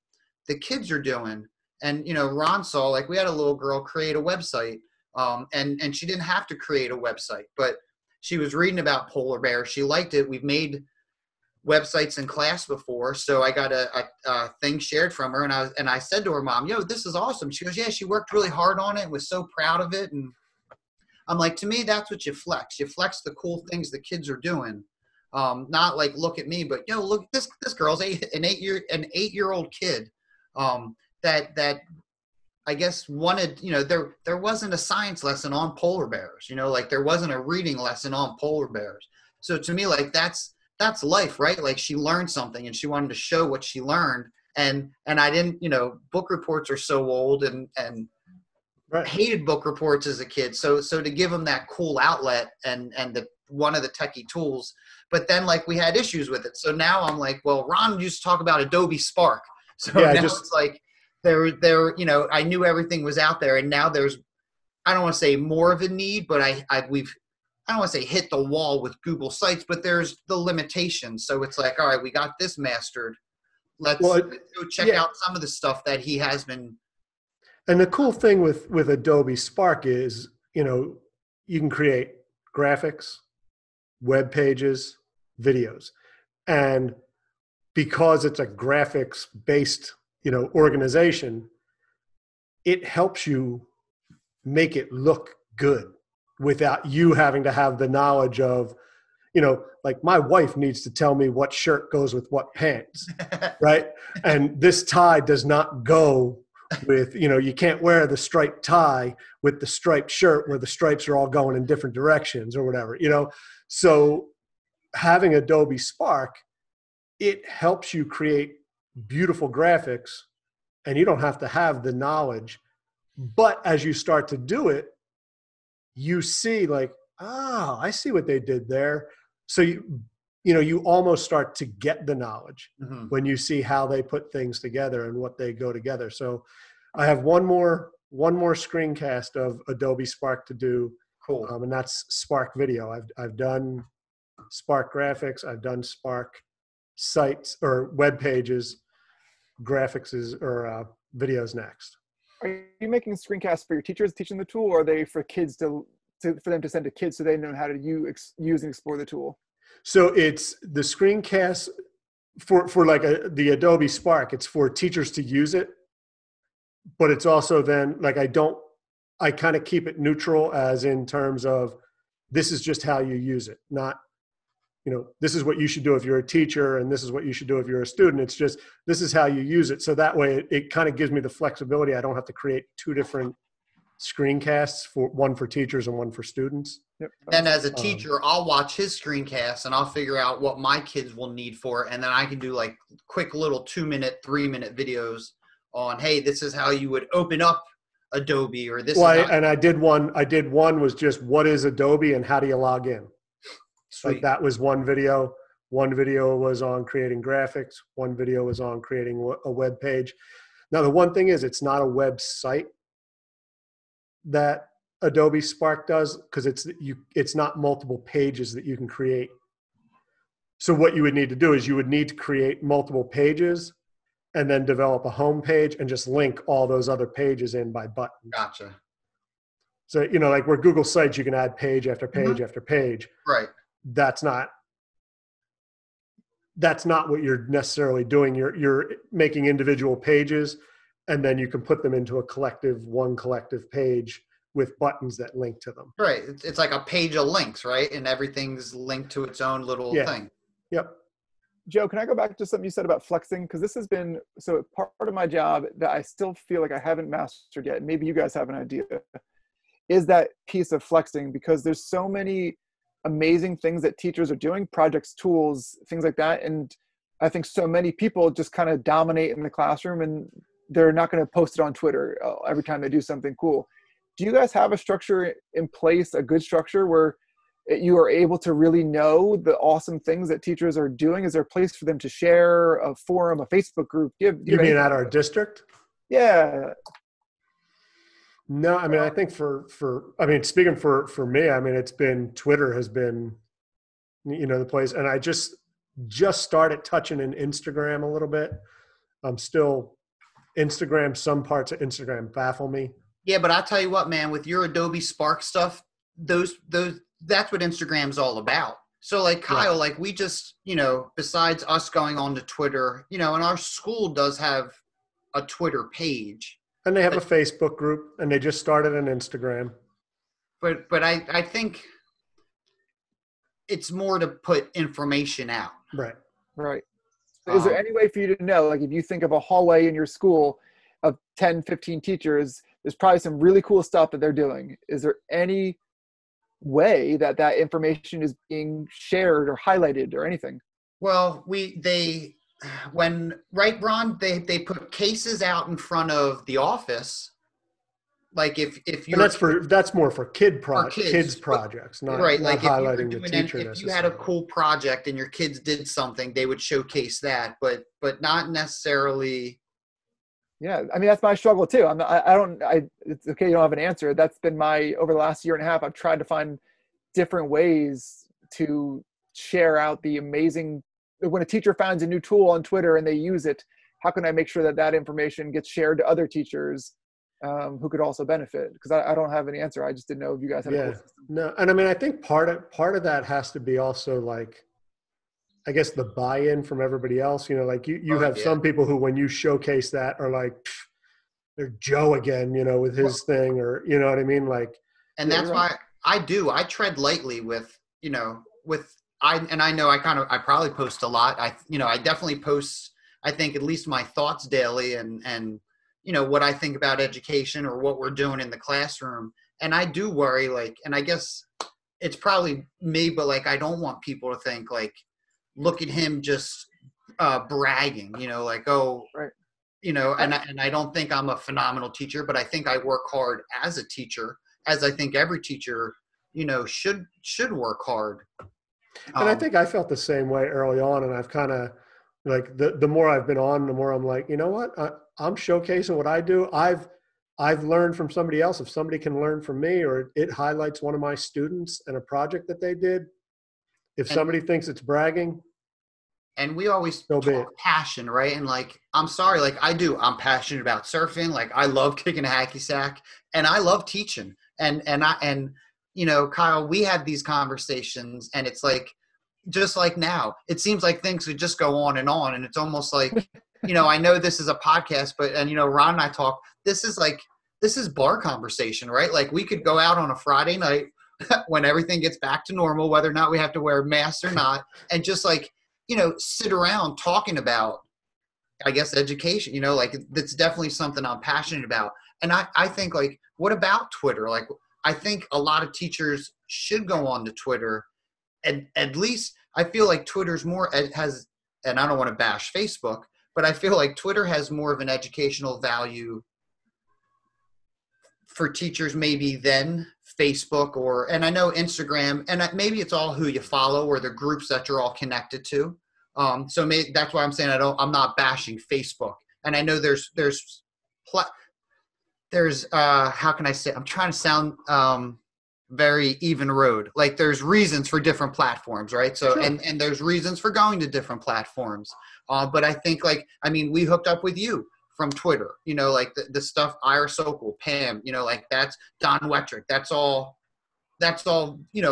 the kids are doing. And, Ron saw, like we had a little girl create a website, and she didn't have to create a website, but she was reading about polar bears. She liked it. We've made websites in class before. So I got a thing shared from her, and I said to her mom, yo, this is awesome. She goes, yeah, she worked really hard on it and was so proud of it. And I'm like, to me, that's what you flex. You flex the cool things the kids are doing. Not like, look at me, but yo, look, this girl's an 8-year-old kid, that I guess wanted, there wasn't a science lesson on polar bears, like there wasn't a reading lesson on polar bears. So to me, like that's life, right? Like she learned something and she wanted to show what she learned. And I didn't, book reports are so old, and Right. hated book reports as a kid. So to give them that cool outlet and one of the techie tools, but then like we had issues with it. So now I'm like, well, Ron used to talk about Adobe Spark. So Yeah, now it's like I knew everything was out there, and now there's, I don't want to say more of a need, but I don't want to say hit the wall with Google Sites, but there's the limitations. So it's like, all right, we got this mastered. Let's go check out some of the stuff that he has been. And the cool thing with Adobe Spark is, you can create graphics, web pages, videos. And because it's a graphics based, organization, it helps you make it look good without you having to have the knowledge of, like my wife needs to tell me what shirt goes with what pants, right? And this tie does not go with, you can't wear the striped tie with the striped shirt where the stripes are all going in different directions or whatever, So having Adobe Spark, it helps you create beautiful graphics, and you don't have to have the knowledge. But as you start to do it, you see like, oh, I see what they did there. So you almost start to get the knowledge when you see how they put things together and what they go together. So I have one more screencast of Adobe Spark to do. Cool. And that's Spark Video. I've done Spark Graphics. I've done Spark Sites or web pages. Graphics or videos next. Are you making screencasts for your teachers teaching the tool, or are they for kids for them to send to kids so they know how to use and explore the tool? So it's the screencast for like the Adobe Spark. It's for teachers to use it, but it's also then like I kind of keep it neutral, as in terms of this is just how you use it, not this is what you should do if you're a teacher, and this is what you should do if you're a student. It's just, this is how you use it. So that way it kind of gives me the flexibility. I don't have to create two different screencasts, one for teachers and one for students. Yep. And as a teacher, I'll watch his screencast and I'll figure out what my kids will need for it. And then I can do like quick little 2-minute, 3-minute videos on, hey, this is how you would open up Adobe, or this. And I did one was just, what is Adobe and how do you log in? Sweet. Like that was one video. One video was on creating graphics. One video was on creating a web page. Now, the one thing is, it's not a website that Adobe Spark does, because it's not multiple pages that you can create. So what you would need to do is you would need to create multiple pages and then develop a home page and just link all those other pages in by buttons. Gotcha. So, like where Google Sites, you can add page after page after page. Right. That's not what you're necessarily doing. You're making individual pages, and then you can put them into one collective page with buttons that link to them. Right. It's like a page of links, right? And everything's linked to its own little thing. Yep. Joe, can I go back to something you said about flexing? Because this has been so part of my job that I still feel like I haven't mastered yet. Maybe you guys have an idea. Is that piece of flexing, because there's so many amazing things that teachers are doing, projects, tools, things like that. And I think so many people just kind of dominate in the classroom and they're not going to post it on Twitter every time they do something cool. Do you guys have a structure in place, a good structure where you are able to really know the awesome things that teachers are doing? Is there a place for them to share, a forum, a Facebook group? You mean at our district? Yeah. No, I mean, I think speaking for me, I mean, it's been, Twitter has been, the place. And I just started touching in Instagram a little bit. I'm still some parts of Instagram baffle me. Yeah, but I'll tell you what, man, with your Adobe Spark stuff, that's what Instagram's all about. So like Kyle, Yeah. like we just, besides us going on to Twitter, and our school does have a Twitter page. And they have a Facebook group, and they just started an Instagram. But I think it's more to put information out. Right. Right. Is there any way for you to know, like if you think of a hallway in your school of 10, 15 teachers, there's probably some really cool stuff that they're doing. Is there any way that information is being shared or highlighted or anything? Well, right, Ron, they put cases out in front of the office. Like if you're, and that's more for kids projects, not right. Not like highlighting the teacher. If you had a cool project and your kids did something, they would showcase that, but not necessarily. Yeah, I mean that's my struggle too. It's okay, you don't have an answer. That's been over the last year and a half. I've tried to find different ways to share out the amazing. When a teacher finds a new tool on Twitter and they use it, how can I make sure that information gets shared to other teachers who could also benefit? Because I don't have an answer. I just didn't know if you guys had a cool system. No, and I mean I think part of that has to be also like, I guess, the buy-in from everybody else. Like you have some people who, when you showcase that, are like, they're Joe again, with his thing, or you know what I mean, like. And that's why I tread lightly with, I know I probably post a lot. I definitely post, I think, at least my thoughts daily and what I think about education or what we're doing in the classroom. And I do worry, like, and I guess it's probably me, but like, I don't want people to think like, look at him just bragging, like, oh, right. And I don't think I'm a phenomenal teacher, but I think I work hard as a teacher, as I think every teacher, should work hard. And I think I felt the same way early on. And I've kind of like, the more I've been on, the more I'm like, you know what, I'm showcasing what I do. I've learned from somebody else. If somebody can learn from me, or it highlights one of my students and a project that they did, if somebody thinks it's bragging. And we always talk passion, right? And like, I'm sorry, like I'm passionate about surfing. Like I love kicking a hacky sack and I love teaching. And Kyle, we have these conversations and it's like, just like now, it seems like things could just go on. And it's almost like, I know this is a podcast, but, Ron and I talk, this is bar conversation, right? Like we could go out on a Friday night when everything gets back to normal, whether or not we have to wear masks or not, and just like, sit around talking about, I guess, education, like that's definitely something I'm passionate about. And I think like, what about Twitter? Like, I think a lot of teachers should go on to Twitter. And at least I feel like Twitter's and I don't want to bash Facebook, but I feel like Twitter has more of an educational value for teachers maybe than Facebook and I know Instagram, and maybe it's all who you follow or the groups that you're all connected to. So maybe that's why I'm saying I'm not bashing Facebook. And I know there's how can I say, I'm trying to sound very even road. Like there's reasons for different platforms, right? So, sure. and there's reasons for going to different platforms. But I think we hooked up with you from Twitter, like the stuff, Ira Sokol, Pam, like that's Don Wettrick. That's all,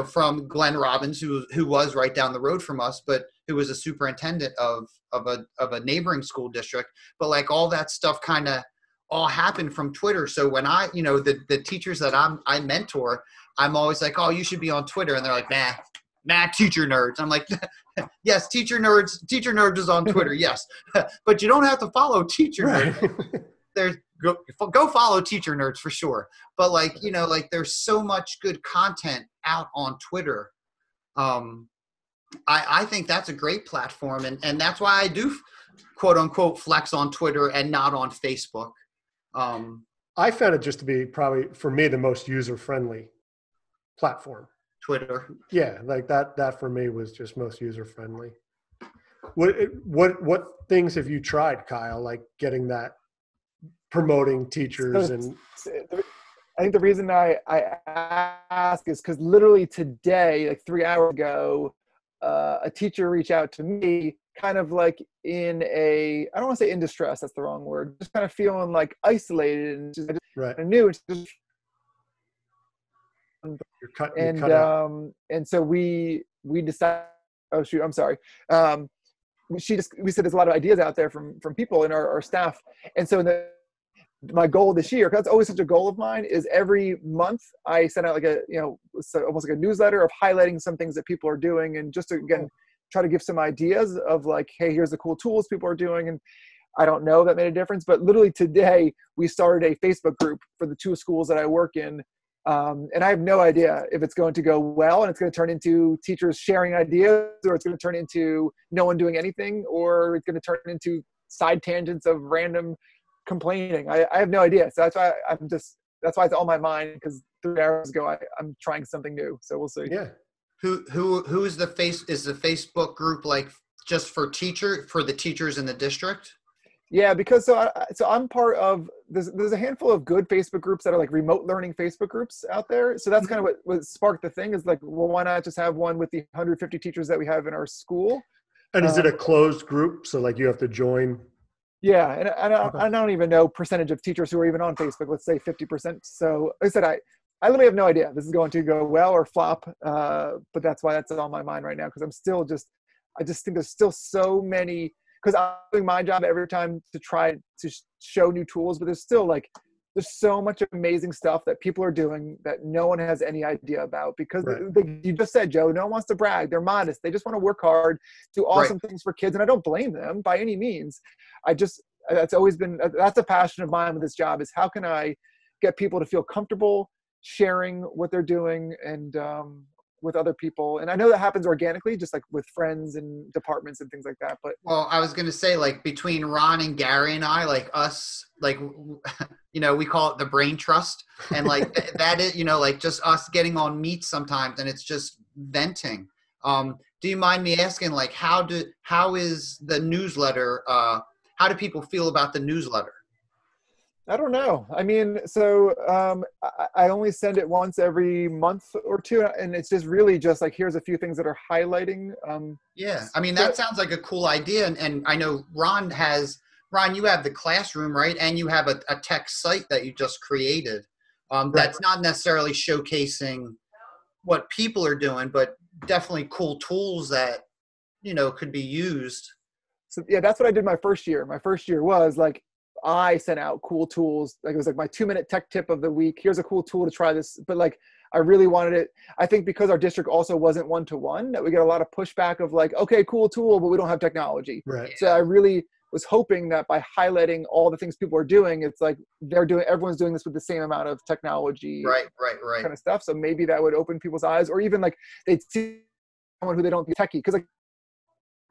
from Glenn Robbins, who was right down the road from us, but who was a superintendent of a neighboring school district. But like all that stuff kind of all happened from Twitter. So when the teachers that I mentor, I'm always like, oh, you should be on Twitter. And they're like, nah, nah, teacher nerds. I'm like, yes, teacher nerds is on Twitter. Yes. But you don't have to follow teacher Right. nerds. There's go follow teacher nerds for sure. But like, like there's so much good content out on Twitter. I think that's a great platform. And that's why I do quote unquote flex on Twitter and not on Facebook. I found it just to be probably, for me, the most user-friendly platform. Twitter. Yeah, like that for me was just most user-friendly. What things have you tried, Kyle, like getting that, promoting teachers? And I think the reason I ask is because literally today, like 3 hours ago, a teacher reached out to me kind of like I don't want to say in distress, that's the wrong word, just kind of feeling like isolated and just, right. I knew it's just, You're cut out. And so we decided, oh shoot, I'm sorry. We said there's a lot of ideas out there from people in our staff. And so my goal this year, because that's always such a goal of mine, is every month I send out like almost like a newsletter of highlighting some things that people are doing, and just to, again, try to give some ideas of like, hey, here's the cool tools people are doing. And I don't know if that made a difference, but literally today we started a Facebook group for the 2 schools that I work in. And I have no idea if it's going to go well and it's going to turn into teachers sharing ideas, or it's going to turn into no one doing anything, or it's going to turn into side tangents of random complaining. I have no idea. So that's why that's why it's on my mind, because 3 hours ago I'm trying something new. So we'll see. Yeah. Who is the Facebook group like just for the teachers in the district? Yeah, because so I'm part of there's a handful of good Facebook groups that are like remote learning Facebook groups out there. So that's kind of what sparked the thing, is like, well, why not just have one with the 150 teachers that we have in our school? And is it a closed group? So like you have to join? Yeah, and I don't even know percentage of teachers who are even on Facebook. Let's say 50%. So I said I literally have no idea if this is going to go well or flop. But that's why that's on my mind right now, because I just think there's still so many. Because I'm doing my job every time to try to show new tools, but there's so much amazing stuff that people are doing that no one has any idea about, because you just said, Joe, no one wants to brag. They're modest. They just want to work hard, do awesome things for kids. And I don't blame them by any means. That's always been, that's a passion of mine with this job, is how can I get people to feel comfortable sharing what they're doing and with other people. And I know that happens organically, just like with friends and departments and things like that. But well, I was going to say, like between Ron and Gary and I, like us, like, we call it the brain trust. And like that is, like just us getting on meet sometimes, and it's just venting. Do you mind me asking, like, how is the newsletter, how do people feel about the newsletter? I don't know. I mean, so I only send it once every month or two, and it's just really just like, here's a few things that are highlighting. Yeah, I mean, that sounds like a cool idea. And I know Ron, you have the classroom, right? And you have a tech site that you just created. That's not necessarily showcasing what people are doing, but definitely cool tools that, could be used. So yeah, that's what I did my first year. My first year was like, I sent out cool tools. Like it was like my 2-minute tech tip of the week. Here's a cool tool to try this. But like, I really wanted it. I think because our district also wasn't 1-to-1, that we get a lot of pushback of like, okay, cool tool, but we don't have technology. Right. So I really was hoping that by highlighting all the things people are doing, it's like everyone's doing this with the same amount of technology. Right. Kind of stuff. So maybe that would open people's eyes, or even like they'd see someone who they don't be techie. Because like,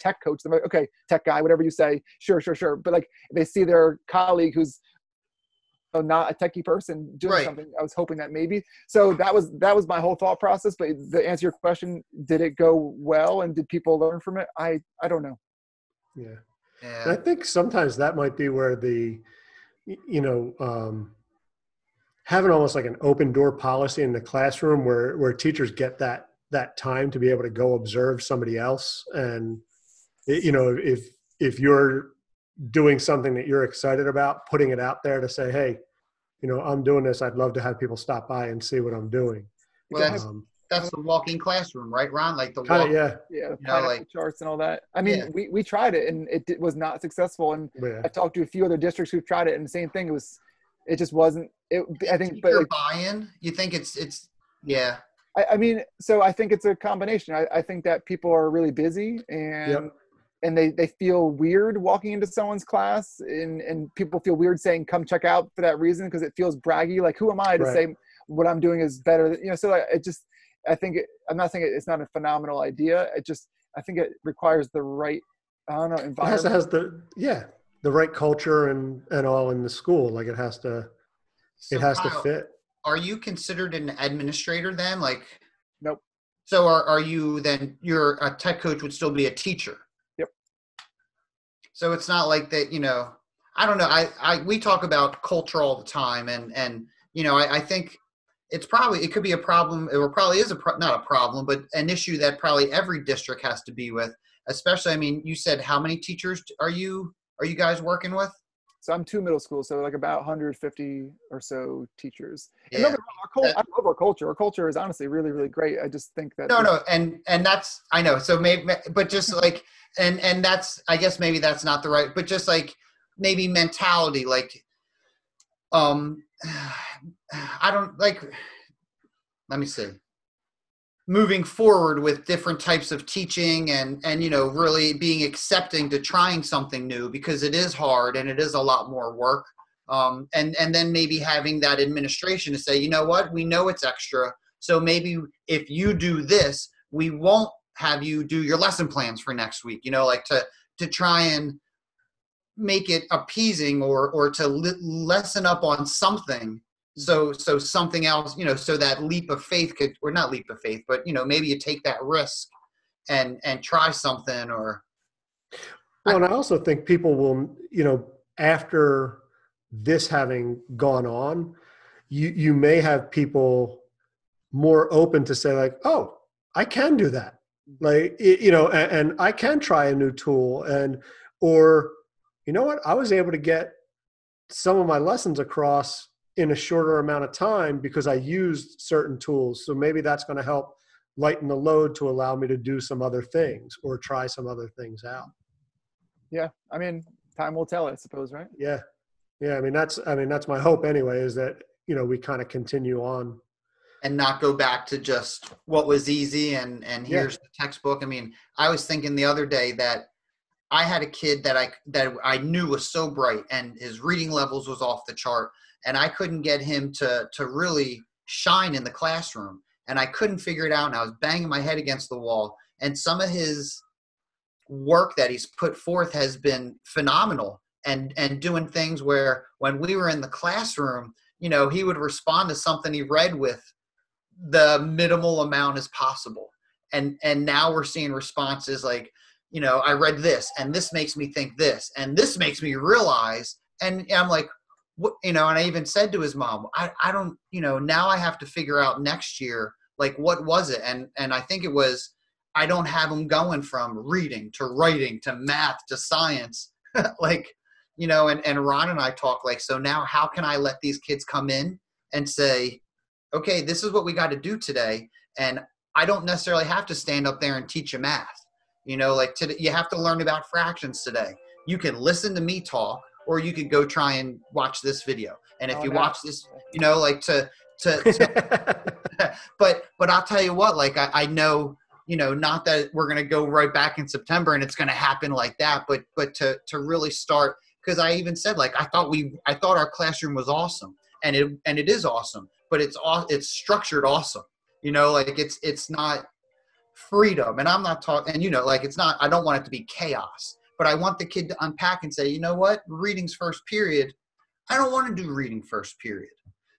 tech coach, they're like, okay, tech guy, whatever you say, sure. But like they see their colleague who's not a techie person doing something. I was hoping that maybe. So that was my whole thought process. But to answer your question, did it go well and did people learn from it? I don't know. Yeah. And I think sometimes that might be where the, having almost like an open door policy in the classroom where teachers get that time to be able to go observe somebody else. And if you're doing something that you're excited about, putting it out there to say, hey, I'm doing this. I'd love to have people stop by and see what I'm doing. Well, that's the walking classroom, right, Ron? Like the the charts and all that. I mean, we tried it and it was not successful. And I talked to a few other districts who've tried it, and the same thing. It just wasn't. I think, but like, buy-in. You think it's I mean, so I think it's a combination. I think that people are really busy and Yep. they feel weird walking into someone's class, and people feel weird saying come check out for that reason, because it feels braggy. Like, who am I to Right. say what I'm doing is better than, so it just, I'm not saying it's not a phenomenal idea. I think it requires the right, I don't know, It environment. has the right culture and all in the school. Like it has So to Kyle, fit. are you considered an administrator then? Like, Nope. so are you then, you're a tech coach would still be a teacher? Yep. So it's not like that, I don't know. We talk about culture all the time, and I think it could be a problem, or probably is not a problem, but an issue that probably every district has to be with. Especially, I mean, you said how many teachers are you guys working with? So I'm 2 middle schools, so like about 150 or so teachers. And don't Yeah. get me wrong, I love our culture. Our culture is honestly really, really great. I just think that No, and that's, I know. So maybe, but just like, and that's, I guess maybe that's not the right, but just like maybe mentality, like, I don't like. Let me see. Moving forward with different types of teaching and really being accepting to trying something new, because it is hard and it is a lot more work. And then maybe having that administration to say, you know what, we know it's extra, so maybe if you do this, we won't have you do your lesson plans for next week. Like to try and make it appeasing, or to lessen up on something. So something else, so that leap of faith could, or not leap of faith, but maybe you take that risk and try something. Or Well, and I also think people will, after this having gone on, you may have people more open to say like, oh, I can do that. Like, and I can try a new tool, or, you know what, I was able to get some of my lessons across in a shorter amount of time because I used certain tools. So maybe that's going to help lighten the load to allow me to do some other things or try some other things out. Yeah. I mean, time will tell, I suppose, right? Yeah. Yeah. I mean, that's my hope anyway, is that, we kind of continue on. and not go back to just what was easy and here's the textbook. I mean, I was thinking the other day that I had a kid that I knew was so bright, and his reading levels was off the chart, and I couldn't get him to really shine in the classroom, and I couldn't figure it out, and I was banging my head against the wall. And some of his work that he's put forth has been phenomenal, and doing things where when we were in the classroom, he would respond to something he read with the minimal amount as possible. And now we're seeing responses like, I read this and this makes me think this and this makes me realize. And I'm like, what, and I even said to his mom, I don't, now I have to figure out next year, like, what was it? And I think it was, I don't have him going from reading to writing to math to science. Like, and Ron and I talk like, so now how can I let these kids come in and say, okay, this is what we got to do today. And I don't necessarily have to stand up there and teach you math. Like today, you have to learn about fractions today. You can listen to me talk, or you could go try and watch this video. And if you watch this, like but I'll tell you what, like I know, not that we're going to go right back in September and it's going to happen like that, but to really start, because I even said, like, I thought our classroom was awesome, and it is awesome, but it's structured awesome. Like it's not freedom, and I'm not talking, and like it's not, I don't want it to be chaos, but I want the kid to unpack and say, you know what, reading's first period. I don't want to do reading first period.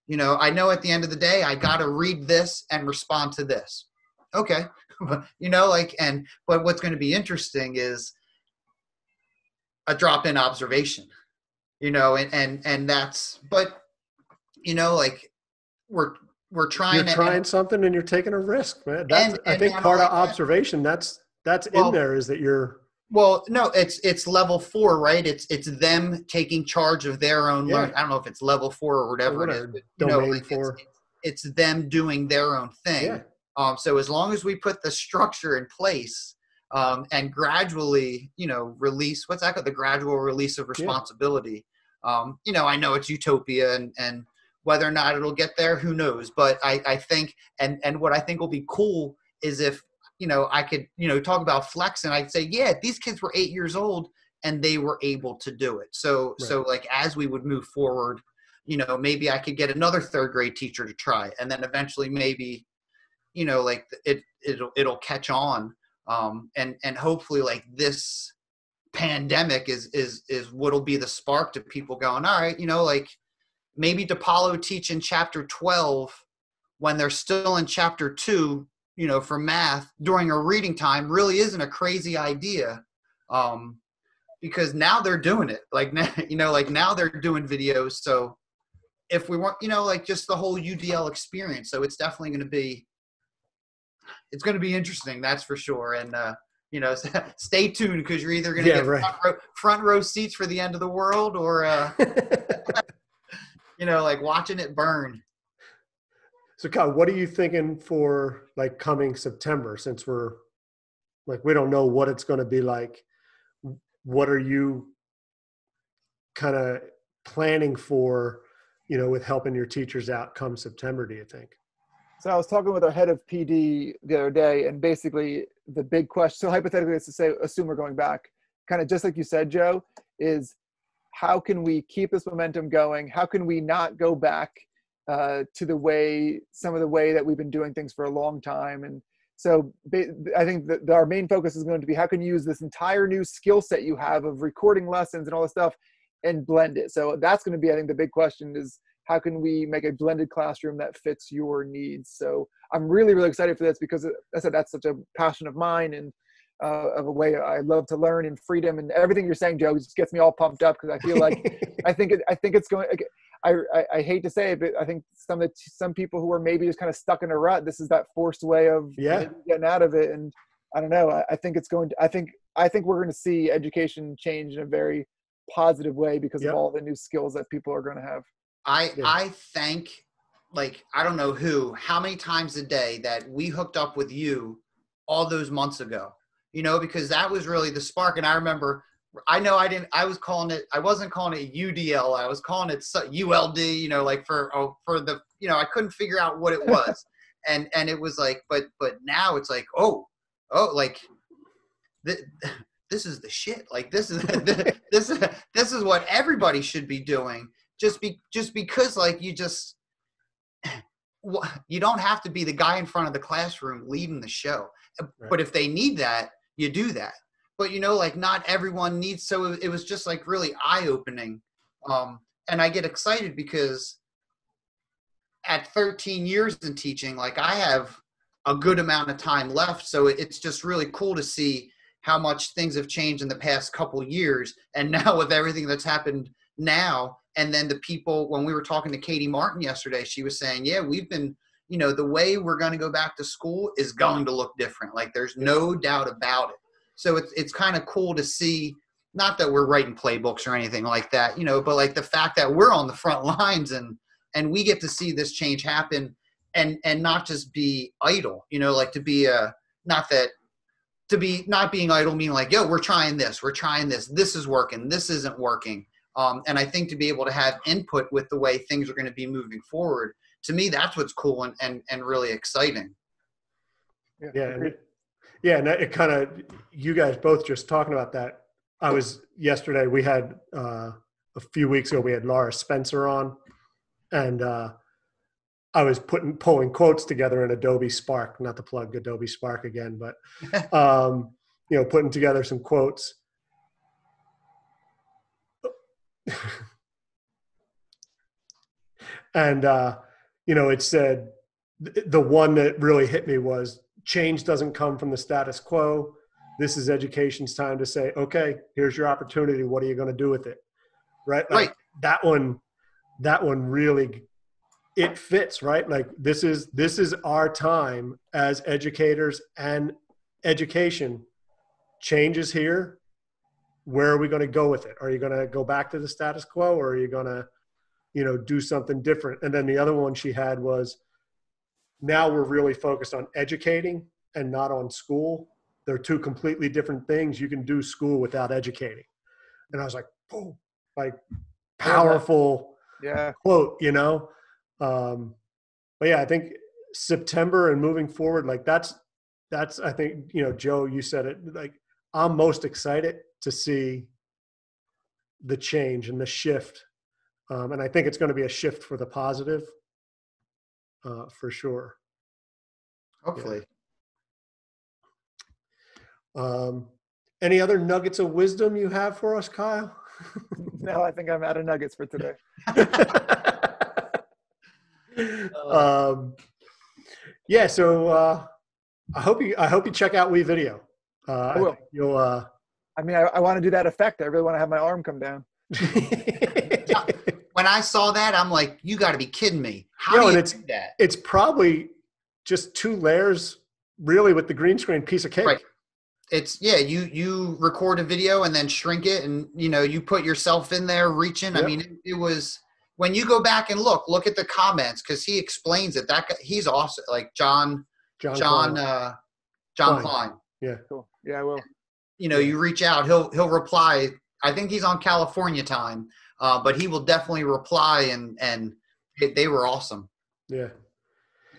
I know at the end of the day, I got to read this and respond to this. Okay. But what's going to be interesting is a drop-in observation, and that's, but, like we're trying. You're trying something and you're taking a risk, man. That's, and I think, part of observation. That's in there, is that you're. Well, no, it's level 4, right? It's them taking charge of their own learning. I don't know if it's level 4 or whatever it is, but, domain 4. It's them doing their own thing. Yeah. So as long as we put the structure in place, and gradually, release, what's that called? The gradual release of responsibility. I know it's utopia, and Whether or not it'll get there, who knows? But I think, and what I think will be cool is if, I could, talk about flex, and I'd say, yeah, these kids were 8 years old and they were able to do it. So, Right. so like, as we would move forward, maybe I could get another third grade teacher to try, and then eventually maybe, like it'll catch on. And hopefully like this pandemic is what'll be the spark to people going, all right, like maybe DePaulo teach in chapter 12 when they're still in chapter 2, for math during a reading time really isn't a crazy idea. Because now they're doing it. Like now, like now they're doing videos. So if we want, like just the whole UDL experience. So it's definitely going to be, interesting. That's for sure. And, stay tuned, because you're either going to get right. front row seats for the end of the world, or, like watching it burn. So Kyle, what are you thinking for like coming September, since we're like, we don't know what it's going to be like? What are you kind of planning for, with helping your teachers out come September, do you think? So I was talking with our head of PD the other day, and basically the big question, so hypothetically, let's just say, assume we're going back, kind of just like you said, Joe, is how can we keep this momentum going? How can we not go back to some of the way that we've been doing things for a long time? And so I think that our main focus is going to be, how can you use this entire new skill set you have of recording lessons and all this stuff and blend it? So that's going to be, I think, the big question is, how can we make a blended classroom that fits your needs? So I'm really, really excited for this, because I said that's such a passion of mine, and of a way I love to learn, and freedom, and everything you're saying, Joe, just gets me all pumped up, because I feel like I think it's going. I hate to say it, but I think some people who are maybe just kind of stuck in a rut, this is that forced way of getting out of it. And I don't know. I think it's going to. I think we're going to see education change in a very positive way because of all the new skills that people are going to have. I thank, like, I don't know how many times a day that we hooked up with you all those months ago, because that was really the spark. And I remember, I wasn't calling it UDL. I was calling it ULD, like for the, I couldn't figure out what it was. and it was like, but now it's like, like this is the shit. Like this is what everybody should be doing. Just because, like, you don't have to be the guy in front of the classroom leading the show. Right. But if they need that, you do that. But, like, not everyone needs. So it was just like really eye-opening. And I get excited because at 13 years in teaching, like, I have a good amount of time left. So it's just really cool to see how much things have changed in the past couple of years. And now with everything that's happened now, and then the people, when we were talking to Katie Martin yesterday, she was saying, yeah, we've been, the way we're going to go back to school is going to look different. Like, there's no doubt about it. So it's kind of cool to see, not that we're writing playbooks or anything like that, but like the fact that we're on the front lines and we get to see this change happen, and not just be idle, like to be not being idle, meaning like, yo, we're trying this, this is working, this isn't working. And I think to be able to have input with the way things are going to be moving forward, to me, that's what's cool and really exciting. Yeah. And it kind of, you guys both just talking about that. Yesterday, we had, a few weeks ago, we had Laura Spencer on, and I was pulling quotes together in Adobe Spark, not to plug Adobe Spark again, but, putting together some quotes. And, it said, the one that really hit me was, change doesn't come from the status quo. This is education's time to say, okay, here's your opportunity. What are you going to do with it? Right. Like that one really, it fits, right? Like this is our time as educators, and education. Change is here. Where are we going to go with it? Are you going to go back to the status quo, or are you going to, do something different? And then the other one she had was, now we're really focused on educating and not on school. They're two completely different things. You can do school without educating. And I was like, boom, like powerful quote, But yeah, I think September and moving forward, like that's I think, Joe, you said it, like I'm most excited to see the change and the shift. And I think it's going to be a shift for the positive, for sure. Hopefully. Yeah. Any other nuggets of wisdom you have for us, Kyle? No, I think I'm out of nuggets for today. Yeah, so I hope you check out WeVideo. I will. You'll. I mean, I want to do that effect. I really want to have my arm come down. When I saw that, I'm like, you got to be kidding me. How do you do that? It's probably just 2 layers, really, with the green screen piece of cake. Right. It's you record a video and then shrink it, and you put yourself in there reaching. Yep. I mean, it was, when you go back and look at the comments, because he explains it. That guy, he's awesome. Like John Klein. Yeah, cool. Yeah, I will. You reach out, he'll reply. I think he's on California time, but he will definitely reply, and they were awesome. Yeah,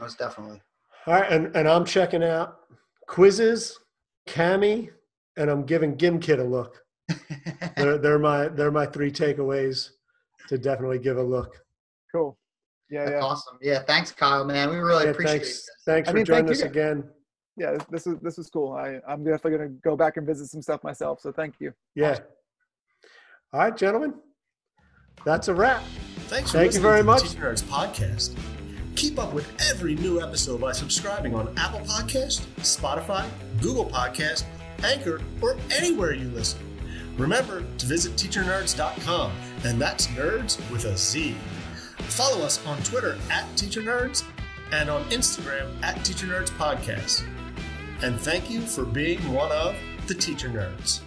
most definitely. All right, and I'm checking out Quizzes, Cami, and I'm giving GimKit a look. they're my 3 takeaways to definitely give a look. Cool. Yeah, That's awesome. Yeah, thanks, Kyle, man. We really appreciate it. Thanks for joining us again. Yeah, this was cool. I'm definitely going to go back and visit some stuff myself. So thank you. Yeah. Awesome. All right, gentlemen. That's a wrap. Thank you very much. Teacher Nerds Podcast. Keep up with every new episode by subscribing on Apple Podcast, Spotify, Google Podcast, Anchor, or anywhere you listen. Remember to visit teachernerds.com, and that's nerds with a Z. Follow us on Twitter @TeacherNerds and on Instagram @TeacherNerdsPodcast. And thank you for being one of the Teacher Nerds.